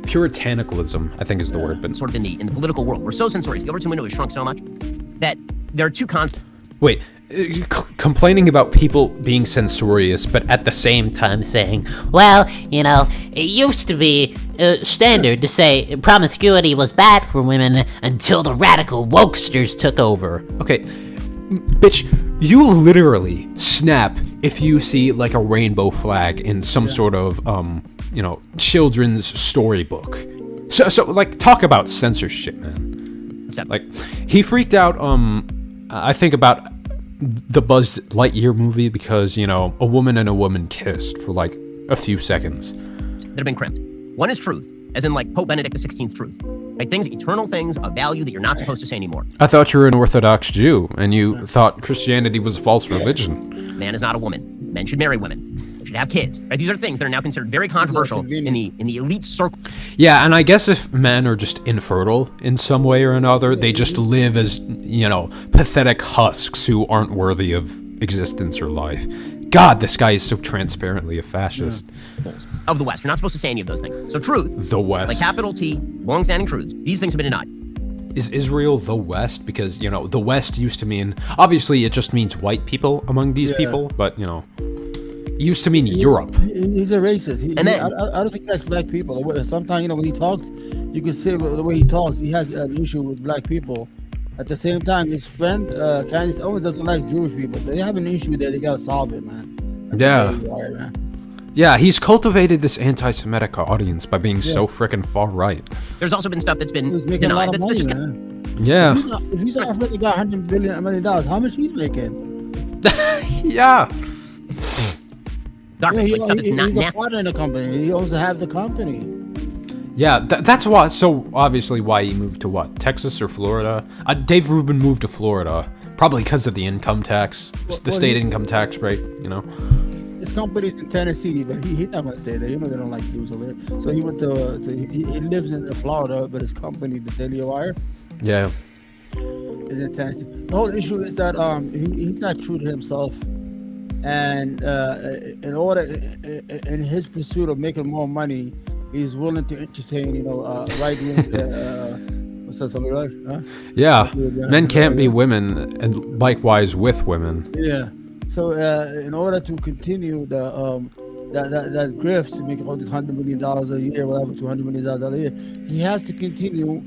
Puritanicalism, I think is the word. But sort of in the political world, we're so censorious. The Overton window has shrunk so much that there are two concepts. Wait, complaining about people being censorious, but at the same time saying, well, it used to be standard to say promiscuity was bad for women until the radical wokesters took over. Okay, bitch, you literally snap if you see a rainbow flag in some sort of, children's storybook. So talk about censorship, man. He freaked out, I think about the Buzz Lightyear movie because, a woman and a woman kissed for a few seconds. That have been crimped. One is truth, as in Pope Benedict XVI's truth. Things, eternal things of value that you're not supposed to say anymore. I thought you were an Orthodox Jew, and you thought Christianity was a false religion. Man is not a woman. Men should marry women. They should have kids. These are things that are now considered very controversial in the elite circle. Yeah, and I guess if men are just infertile in some way or another, they just live as, pathetic husks who aren't worthy of existence or life. God, this guy is so transparently a fascist. Of the West. You're not supposed to say any of those things. So truth, the West, like capital T, long-standing truths, these things have been denied. Is Israel the West? Because, the West used to mean, obviously it just means white people among these people, but, used to mean Europe. He's a racist. I don't think he likes black people. Sometimes, when he talks, you can see the way he talks, he has an issue with black people. At the same time, his friend, Candace Owens, doesn't like Jewish people. So they have an issue there. They got to solve it, man. Yeah, he's cultivated this anti-Semitic audience by being so frickin' far right. There's also been stuff that's been denied. That's money, just yeah. If he's an African guy, $100 million, how much he's making? Yeah. Garbage, stuff that's not he's a partner in the company. He owns half the company. Yeah, that's why. So obviously, why he moved to what? Texas or Florida? Dave Rubin moved to Florida probably because of the income tax, the state income tax rate. You know, his company's in Tennessee, but he's not gonna stay there. You know they don't like Jews over there. So he went to he lives in Florida, but his company, the Daily Wire, yeah. is in Tennessee. The whole issue is that he's not true to himself, and in his pursuit of making more money, he's willing to entertain, right wing. What's that? Something like? Huh? Yeah, men can't be women, and likewise with women. Yeah. So in order to continue that grift to make all this $100 million a year, whatever, $200 million a year, he has to continue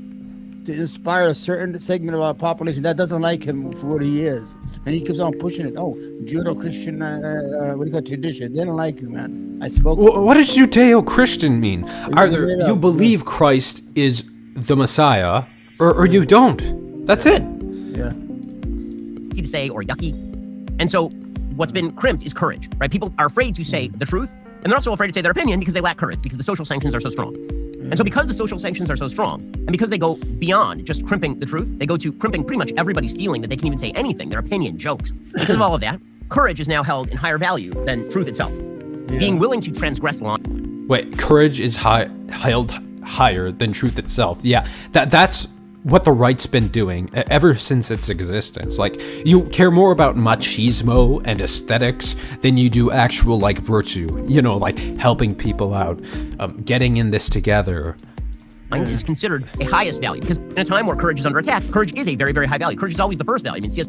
to inspire a certain segment of our population that doesn't like him for what he is, and he keeps on pushing it. Oh, Judeo-Christian, tradition? They don't like you, man. I spoke. What does Judeo-Christian mean? Either you believe Christ is the Messiah, or you don't. That's it. Yeah. To say or yucky, and so what's been crimped is courage, right? People are afraid to say the truth, and they're also afraid to say their opinion because they lack courage, because the social sanctions are so strong. And so because the social sanctions are so strong, and because they go beyond just crimping the truth, they go to crimping pretty much everybody's feeling that they can even say anything, their opinion, jokes. Because of all of that, courage is now held in higher value than truth itself. Yeah. Being willing to transgress the line. Wait, courage is held higher than truth itself. Yeah, that's what the right's been doing ever since its existence. Like, you care more about machismo and aesthetics than you do actual, like, virtue. Like helping people out, getting in this together. Is considered a highest value, because in a time where courage is under attack, courage is a very, very high value. Courage is always the first value. I mean, C.S.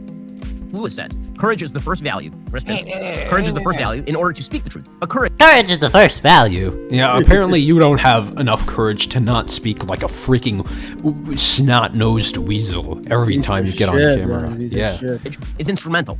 Lewis says, courage is the first value. Courage is the first value in order to speak the truth. But courage is the first value. Yeah, apparently you don't have enough courage to not speak like a freaking snot-nosed weasel every time you get on camera. Yeah, is instrumental.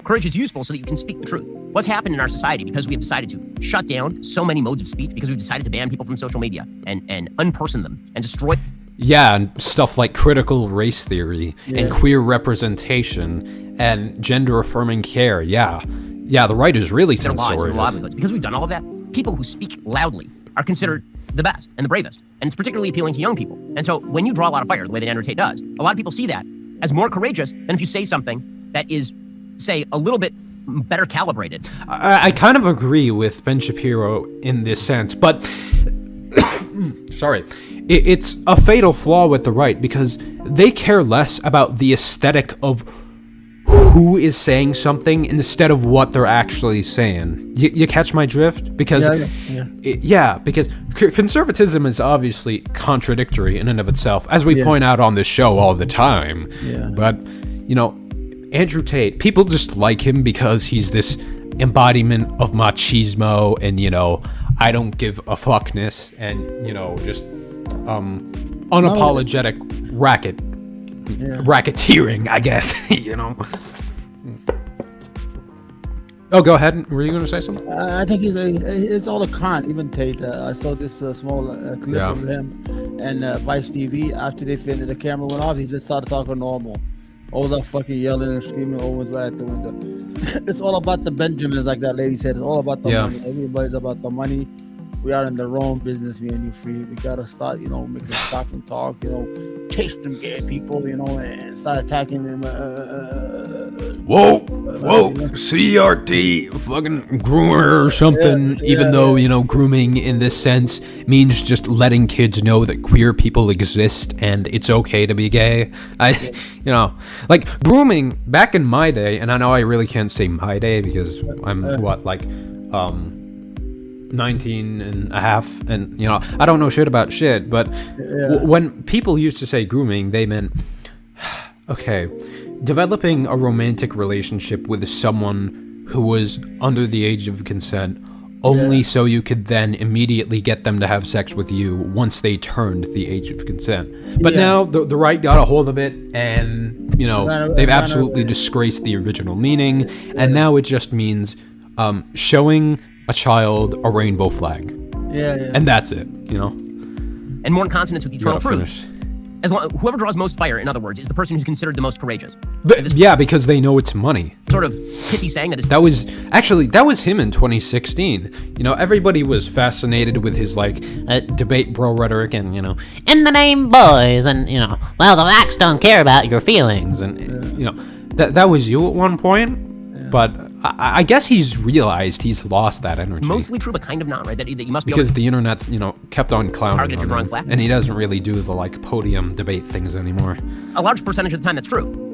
Courage is useful so that you can speak the truth. What's happened in our society, because we have decided to shut down so many modes of speech, because we've decided to ban people from social media and unperson them and destroy. Yeah, and stuff like critical race theory and queer representation and gender-affirming care. Yeah, the right is really censorious. Because we've done all of that, people who speak loudly are considered the best and the bravest, and it's particularly appealing to young people. And so when you draw a lot of fire, the way that Tate does, a lot of people see that as more courageous than if you say something that is, say, a little bit better calibrated. I kind of agree with Ben Shapiro in this sense, but sorry. It's a fatal flaw with the right, because they care less about the aesthetic of who is saying something instead of what they're actually saying. You catch my drift? Because because conservatism is obviously contradictory in and of itself, as we point out on this show all the time. Yeah. But, Andrew Tate, people just like him because he's this embodiment of machismo and, I don't give a fuckness and, just unapologetic racketeering, I guess. Oh, go ahead. Were you going to say something? I think it's all a con. Even Tate. I saw this small clip of him and Vice TV. After they finished, the camera went off. He just started talking normal. All that fucking yelling and screaming over right at the window. It's all about the Benjamins, like that lady said. It's all about the money. Everybody's about the money. We are in the wrong business, me and you, free. We gotta start, making stop and talk, chase them gay people, and start attacking them. Whoa, CRT, fucking groomer or something. Even though, grooming in this sense means just letting kids know that queer people exist and it's okay to be gay. Like grooming back in my day, and I know I really can't say my day because I'm 19 and a half, and I don't know shit about shit, but when people used to say grooming, they meant developing a romantic relationship with someone who was under the age of consent only so you could then immediately get them to have sex with you once they turned the age of consent. But now the right got a hold of it, and they've absolutely disgraced the original meaning, and now it just means showing a child a rainbow flag. And that's it, And more in consonance with eternal truth. Whoever draws most fire, in other words, is the person who's considered the most courageous. But, yeah, because they know it's money. Sort of pithy saying that is... That was him in 2016. You know, everybody was fascinated with his, like, debate bro rhetoric and, you know, in the name boys, and, you know, well, the facts don't care about your feelings, and, you know, that was you at one point, but I guess he's realized he's lost that energy. Mostly true, but kind of not, right? That you must be... Because the internet's, you know, kept on clowning on him, flat. and he doesn't really do the, like, podium debate things anymore. A large percentage of the time, that's true.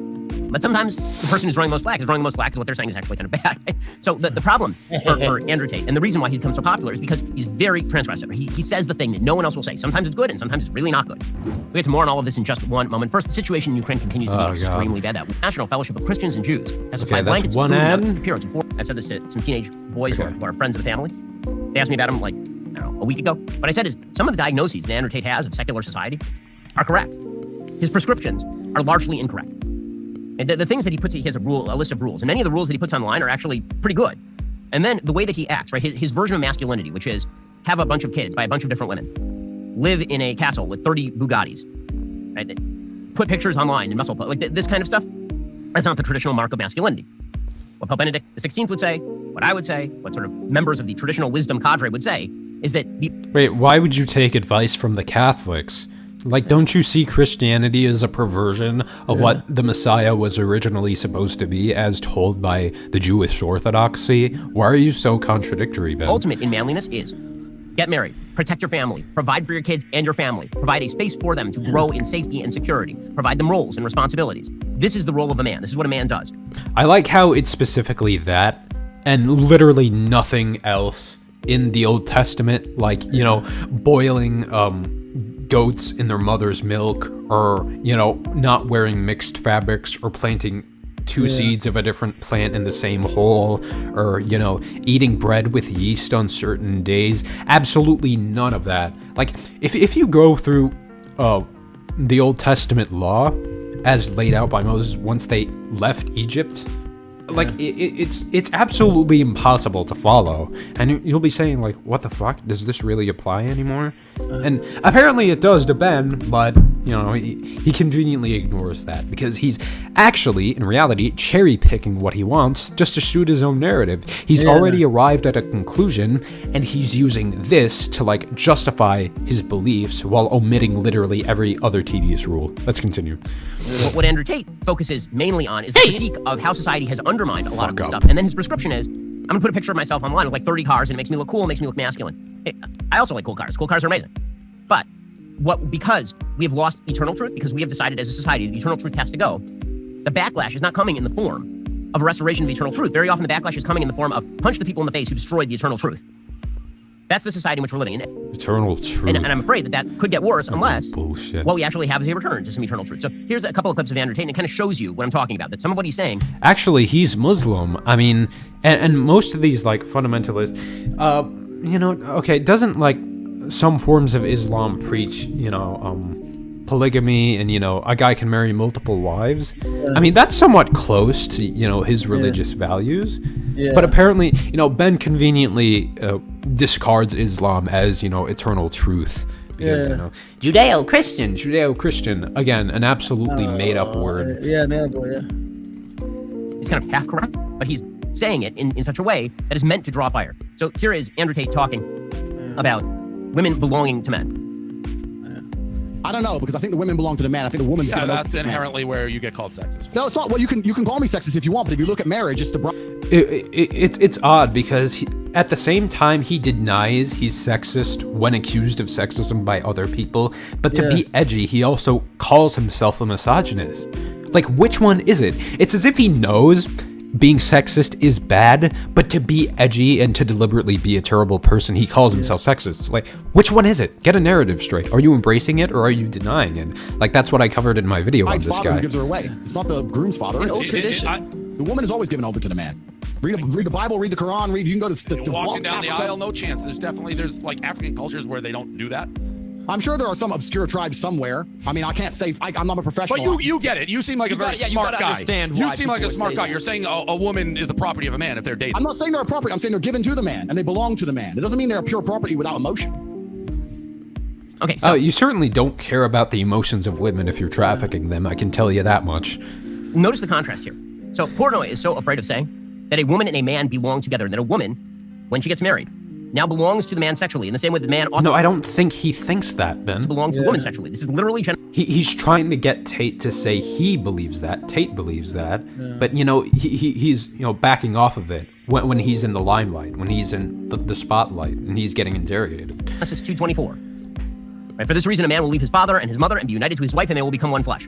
But sometimes the person who's running the most flack is what they're saying is actually kind of bad. So the problem for Andrew Tate, and the reason why he's become so popular, is because he's very transgressive. He says the thing that no one else will say. Sometimes it's good, and sometimes it's really not good. We'll get to more on all of this in just one moment. First, the situation in Ukraine continues to be extremely bad. The National Fellowship of Christians and Jews has supplied blankets, food, and appearance. I've said this to some teenage boys who are friends of the family. They asked me about him, like, I don't know, a week ago. What I said is, some of the diagnoses that Andrew Tate has of secular society are correct. His prescriptions are largely incorrect. And the things that he puts, he has a list of rules, and many of the rules that he puts online are actually pretty good. And then the way that he acts, right, his version of masculinity, which is have a bunch of kids by a bunch of different women, live in a castle with 30 Bugattis, right, put pictures online and muscle, like this kind of stuff, that's not the traditional mark of masculinity. What Pope Benedict XVI would say, what I would say, what sort of members of the traditional wisdom cadre would say, is that... Wait, why would you take advice from the Catholics? Like, don't you see Christianity as a perversion of what the Messiah was originally supposed to be, as told by the Jewish orthodoxy? Why are you so contradictory, Ben? Ultimate in manliness is get married, protect your family, provide for your kids and your family, provide a space for them to grow in safety and security, provide them roles and responsibilities. This is the role of a man. This is what a man does. I like how it's specifically that, and literally nothing else in the Old Testament, like, you know, boiling, goats in their mother's milk, or, you know, not wearing mixed fabrics, or planting two seeds of a different plant in the same hole, or, you know, eating bread with yeast on certain days. Absolutely none of that. Like, if you go through the Old Testament law as laid out by Moses once they left Egypt, like, it's absolutely impossible to follow, and you'll be saying, like, what the fuck, does this really apply anymore? And apparently it does to Ben, but, you know, he conveniently ignores that, because he's actually, in reality, cherry-picking what he wants just to suit his own narrative. He's already arrived at a conclusion, and he's using this to, like, justify his beliefs while omitting literally every other tedious rule. Let's continue. What Andrew Tate focuses mainly on is the critique of how society has undermined a lot of this stuff. And then his prescription is, I'm gonna put a picture of myself online with like 30 cars, and it makes me look cool, makes me look masculine. I also like cool cars. Cool cars are amazing. But because we have lost eternal truth, because we have decided as a society that eternal truth has to go, the backlash is not coming in the form of a restoration of eternal truth. Very often the backlash is coming in the form of punch the people in the face who destroyed the eternal truth. That's the society in which we're living in. Eternal truth. And I'm afraid that could get worse unless bullshit. What we actually have is a return to some eternal truth. So here's a couple of clips of Andrew Tate, and it kind of shows you what I'm talking about, that some of what he's saying... Actually, he's Muslim. I mean, and most of these, like, fundamentalists, you know, okay, doesn't, like, some forms of Islam preach, you know, polygamy, and, you know, a guy can marry multiple wives? I mean, that's somewhat close to, you know, his religious values. But apparently, you know, Ben conveniently discards Islam as, you know, eternal truth. Because, you know, Judeo-Christian, again, an absolutely made-up word. He's kind of half correct, but he's saying it in such a way that is meant to draw fire. So here is Andrew Tate talking about women belonging to men. I don't know, because I think the women belong to the man. I think the woman's that's inherently where you get called sexist. No, it's not. Well, you can call me sexist if you want, but if you look at marriage, it's the... It's odd, because at the same time he denies he's sexist when accused of sexism by other people, but to be edgy, he also calls himself a misogynist. Like, which one is it? It's as if he knows being sexist is bad, but to be edgy and to deliberately be a terrible person, he calls himself sexist. Like, which one is it? Get a narrative straight. Are you embracing it, or are you denying it? Like, that's what I covered in my video on this father guy. Who gives her away. It's not the groom's father. It's old tradition. The woman is always given over to the man. Read the Bible, read the Quran, you can go to walking down the aisle, no chance. There's like African cultures where they don't do that. I'm sure there are some obscure tribes somewhere. I mean, I can't say, I'm not a professional. But you get it. You seem like a very smart guy. You seem like a smart guy. You're saying a woman is the property of a man if they're dating. I'm not saying they're a property. I'm saying they're given to the man and they belong to the man. It doesn't mean they're pure property without emotion. Okay, so you certainly don't care about the emotions of women if you're trafficking them. I can tell you that much. notice the contrast here. So porno is so afraid of saying that a woman and a man belong together, and that a woman, when she gets married, now belongs to the man sexually in the same way the man ought No, I don't think he thinks that, Ben. to belong to the woman sexually. This is literally He's trying to get Tate to say he believes that. Tate believes that. But, you know, he's, you know, backing off of it when he's in the limelight, when he's in the spotlight, and he's getting interrogated. Genesis 2:24. Right, for this reason, a man will leave his father and his mother and be united to his wife, and they will become one flesh.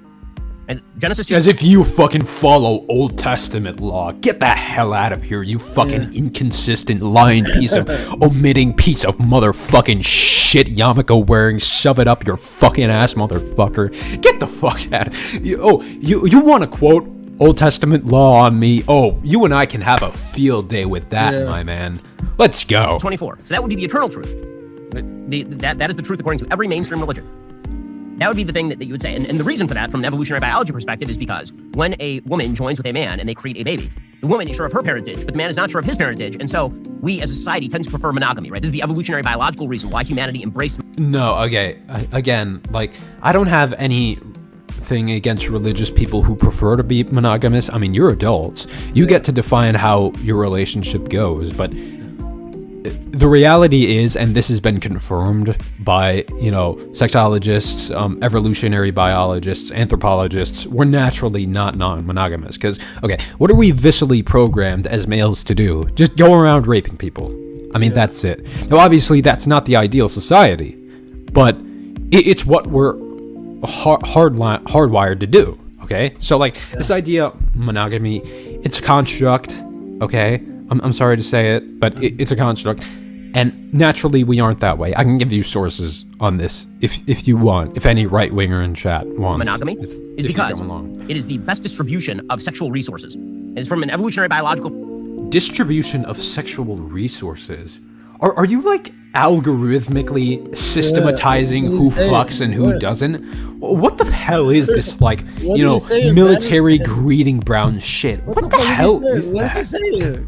And Genesis 2. As if you fucking follow Old Testament law. Get the hell out of here, you fucking inconsistent, lying piece of, omitting piece of motherfucking shit yarmulke wearing, shove it up your fucking ass, motherfucker. Get the fuck out. You want to quote Old Testament law on me? Oh, you and I can have a field day with that, my man. Let's go. 24. So that would be the eternal truth. That is the truth according to every mainstream religion. That would be the thing that you would say. And the reason for that, from an evolutionary biology perspective, is because when a woman joins with a man and they create a baby, the woman is sure of her parentage, but the man is not sure of his parentage. And so we as a society tend to prefer monogamy, right? This is the evolutionary biological reason why humanity embraced... No, okay. Again, like, I don't have anything against religious people who prefer to be monogamous. I mean, you're adults. You get to define how your relationship goes, but... The reality is, and this has been confirmed by, you know, sexologists, evolutionary biologists, anthropologists, we're naturally not non-monogamous. Because, okay, what are we viscerally programmed as males to do? Just go around raping people. I mean, that's it. Now, obviously, that's not the ideal society, but it's what we're hardwired to do, okay? So, like, this idea of monogamy, it's a construct, okay? I'm sorry to say it, but it's a construct, and naturally we aren't that way. I can give you sources on this if you want, if any right-winger in chat wants. Monogamy is because it is the best distribution of sexual resources. It's from an evolutionary biological... Distribution of sexual resources? Are you, like, algorithmically systematizing who fucks and who doesn't? What the hell is this, like, you know, military greeting brown shit? What the hell is that?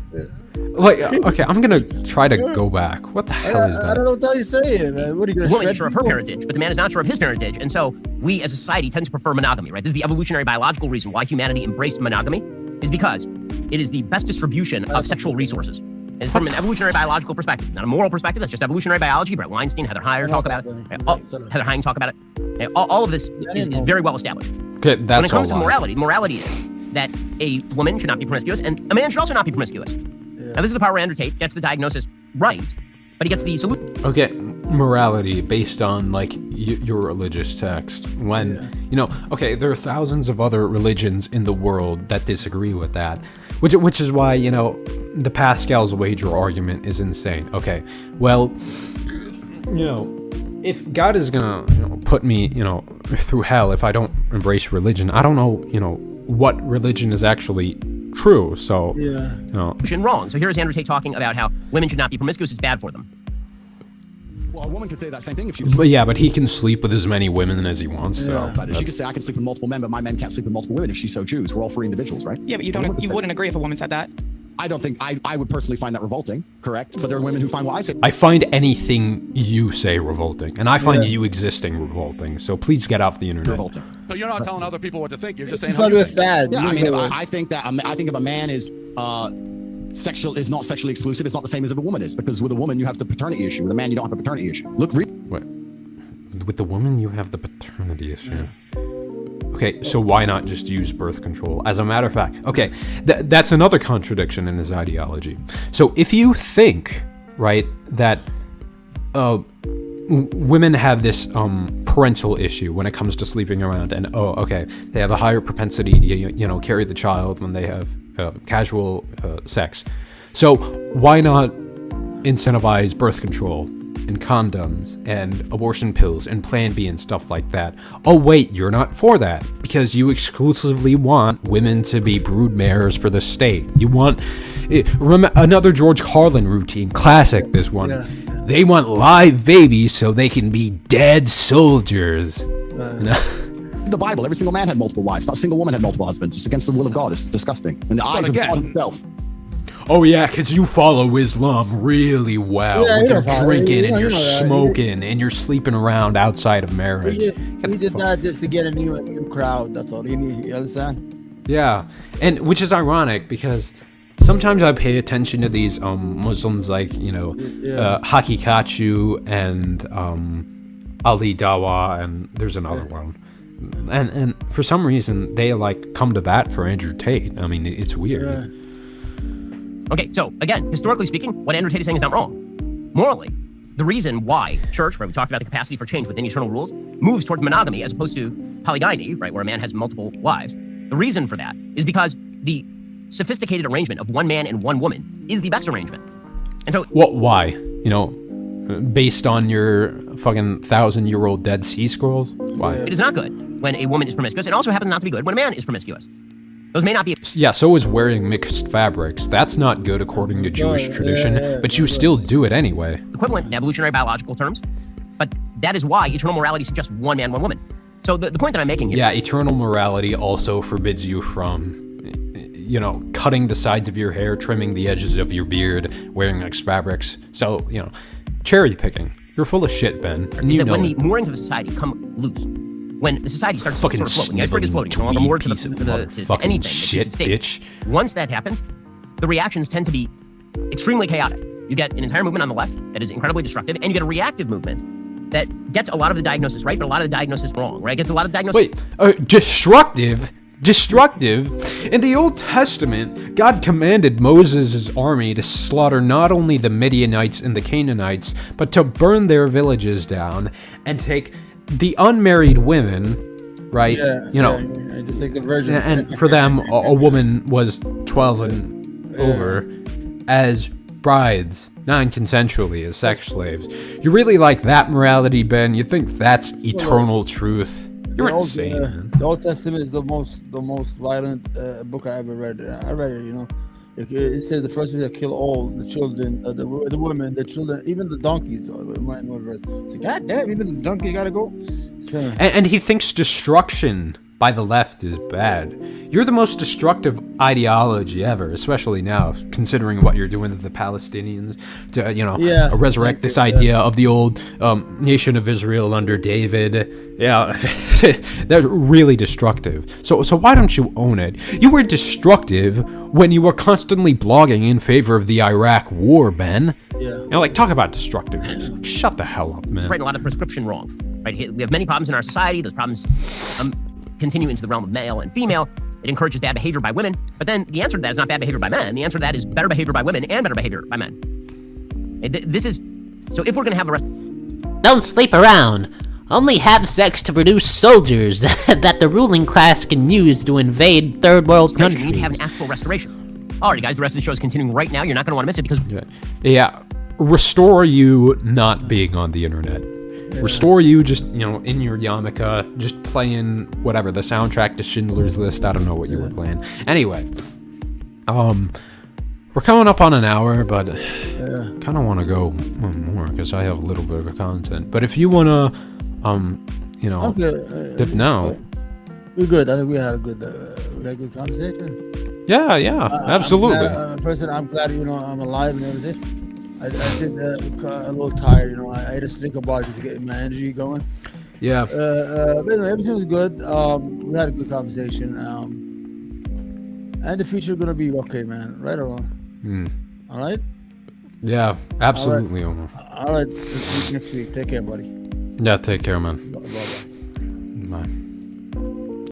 Like, okay, I'm gonna try to go back. What the hell is that? I don't know what he's saying, man. What are you gonna The woman is sure of her parentage, but the man is not sure of his parentage. And so we as a society tend to prefer monogamy, right? This is the evolutionary biological reason why humanity embraced monogamy, is because it is the best distribution of sexual resources. It's from an evolutionary biological perspective, not a moral perspective. That's just evolutionary biology. Brett Weinstein, Heather Heyer talk about it. Heather Heying talk about it. All of this is very well established. Okay, that's when it comes to morality is that a woman should not be promiscuous, and a man should also not be promiscuous. Now, this is the part where Andrew Tate gets the diagnosis right, but he gets the solution. Okay, morality based on, like, your religious text. When, you know, okay, there are thousands of other religions in the world that disagree with that. Which is why, you know, the Pascal's wager argument is insane. Okay, well, you know, if God is gonna, you know, put me, you know, through hell if I don't embrace religion, I don't know, you know, what religion is actually true. So, you know. Wrong. So here's Andrew Tate talking about how women should not be promiscuous. It's bad for them. Well, a woman could say that same thing if she But yeah, but he can sleep with as many women as he wants. So but she could say, I can sleep with multiple men, but my men can't sleep with multiple women if she so chooses. We're all free individuals, right? Yeah, but you wouldn't agree if a woman said that. I don't think I would personally find that revolting, correct? But there are women who find what I say. I find anything you say revolting, and I find you existing revolting. So please get off the internet. Revolting. So you're not telling other people what to think. You're just saying. It's probably sad. Yeah, I mean, I think that if a man is is not sexually exclusive, it's not the same as if a woman is, because with a woman you have the paternity issue. With a man you don't have the paternity issue. Look, what? With the woman you have the paternity issue. Okay, so why not just use birth control? As a matter of fact, okay, that's another contradiction in his ideology. So if you think, right, that women have this parental issue when it comes to sleeping around, and okay, they have a higher propensity to, you know, carry the child when they have casual sex. So why not incentivize birth control and condoms and abortion pills and Plan B and stuff like that? Oh wait, you're not for that because you exclusively want women to be broodmares for the state. You want remember another George Carlin routine, classic. This one, they want live babies so they can be dead soldiers. the Bible, every single man had multiple wives. Not a single woman had multiple husbands. It's against the will of God. It's disgusting in the eyes of God himself. oh yeah, because you follow Islam really well. Yeah, You're you know, drinking and you you're know that. smoking and you're sleeping around outside of marriage. He did that just to get a new crowd. That's all. You understand? Yeah, and which is ironic because sometimes I pay attention to these Muslims like, you know, Hakikachu and Ali Dawa, and there's another one. And for some reason, they like come to bat for Andrew Tate. I mean, it's weird. Yeah. Okay, so again, historically speaking, what Andrew Tate is saying is not wrong. Morally, the reason why church, right, we talked about the capacity for change within eternal rules, moves towards monogamy as opposed to polygyny, right, where a man has multiple wives. The reason for that is because the sophisticated arrangement of one man and one woman is the best arrangement. And so, why? You know, based on your fucking 1,000-year-old Dead Sea Scrolls? Why? it is not good when a woman is promiscuous. It also happens not to be good when a man is promiscuous. Those may not be. Yeah, so is wearing mixed fabrics. That's not good according to Jewish tradition, but you still do it anyway. Equivalent in evolutionary biological terms, but that is why eternal morality suggests one man, one woman. So the point that I'm making here. Yeah, eternal morality also forbids you from, you know, cutting the sides of your hair, trimming the edges of your beard, wearing mixed fabrics. So, you know, cherry picking. You're full of shit, Ben. And you know when it. the moorings of a society come loose, when the society starts Fucking to sort of float, when the iceberg is floating, no longer moored to anything, shit, bitch. Once that happens, the reactions tend to be extremely chaotic. You get an entire movement on the left that is incredibly destructive, and you get a reactive movement that gets a lot of the diagnosis right, but a lot of the diagnosis wrong, right? It gets a lot of diagnosis. Wait, destructive? In the Old Testament, God commanded Moses' army to slaughter not only the Midianites and the Canaanites, but to burn their villages down and take the unmarried women, right? Yeah, you know, just take the virgin. and for them, a woman was 12 and over as brides, non-consensually, as sex slaves. You really like that morality, Ben? You think that's eternal truth? You're insane, man. The Old Testament is the most violent book I ever read. I read it, you know. It says the first is to kill all the children, the women, the children, even the donkeys. It's like, God damn, even the donkey gotta go. And he thinks destruction by the left is bad. You're the most destructive ideology ever, especially now, considering what you're doing to the Palestinians, to, you know, resurrect this idea of the old nation of Israel under David. Yeah, that's really destructive. So why don't you own it? You were destructive when you were constantly blogging in favor of the Iraq war, Ben. Yeah. You know, like, talk about destructive. Like, shut the hell up, man. It's writing a lot of prescription wrong, right? We have many problems in our society. Those problems continue into the realm of male and female. It encourages bad behavior by women. But then the answer to that is not bad behavior by men. The answer to that is better behavior by women and better behavior by men. This is, so if we're going to have a rest. Don't sleep around. Only have sex to produce soldiers that the ruling class can use to invade third world countries. We need to have an actual restoration. Alrighty, guys, the rest of the show is continuing right now. You're not going to want to miss it because... Yeah, restore you not being on the internet. Restore you just, you know, in your yarmulke, just playing whatever, the soundtrack to Schindler's List. I don't know what you were playing. Anyway, we're coming up on an hour, but kind of want to go more because I have a little bit of content. But if you want to, you know, dip now. We're good. I think we had a good conversation. Yeah, absolutely. I'm glad, you know, I'm alive and everything. I did a little tired, you know. I ate a Snicker bar just to get my energy going. Yeah. But anyway, everything was good. We had a good conversation. And the future is gonna be okay, man. Right or wrong? All right. Yeah, absolutely, Omar. All right. Next week. Take care, buddy. Yeah, take care, man. Bye-bye.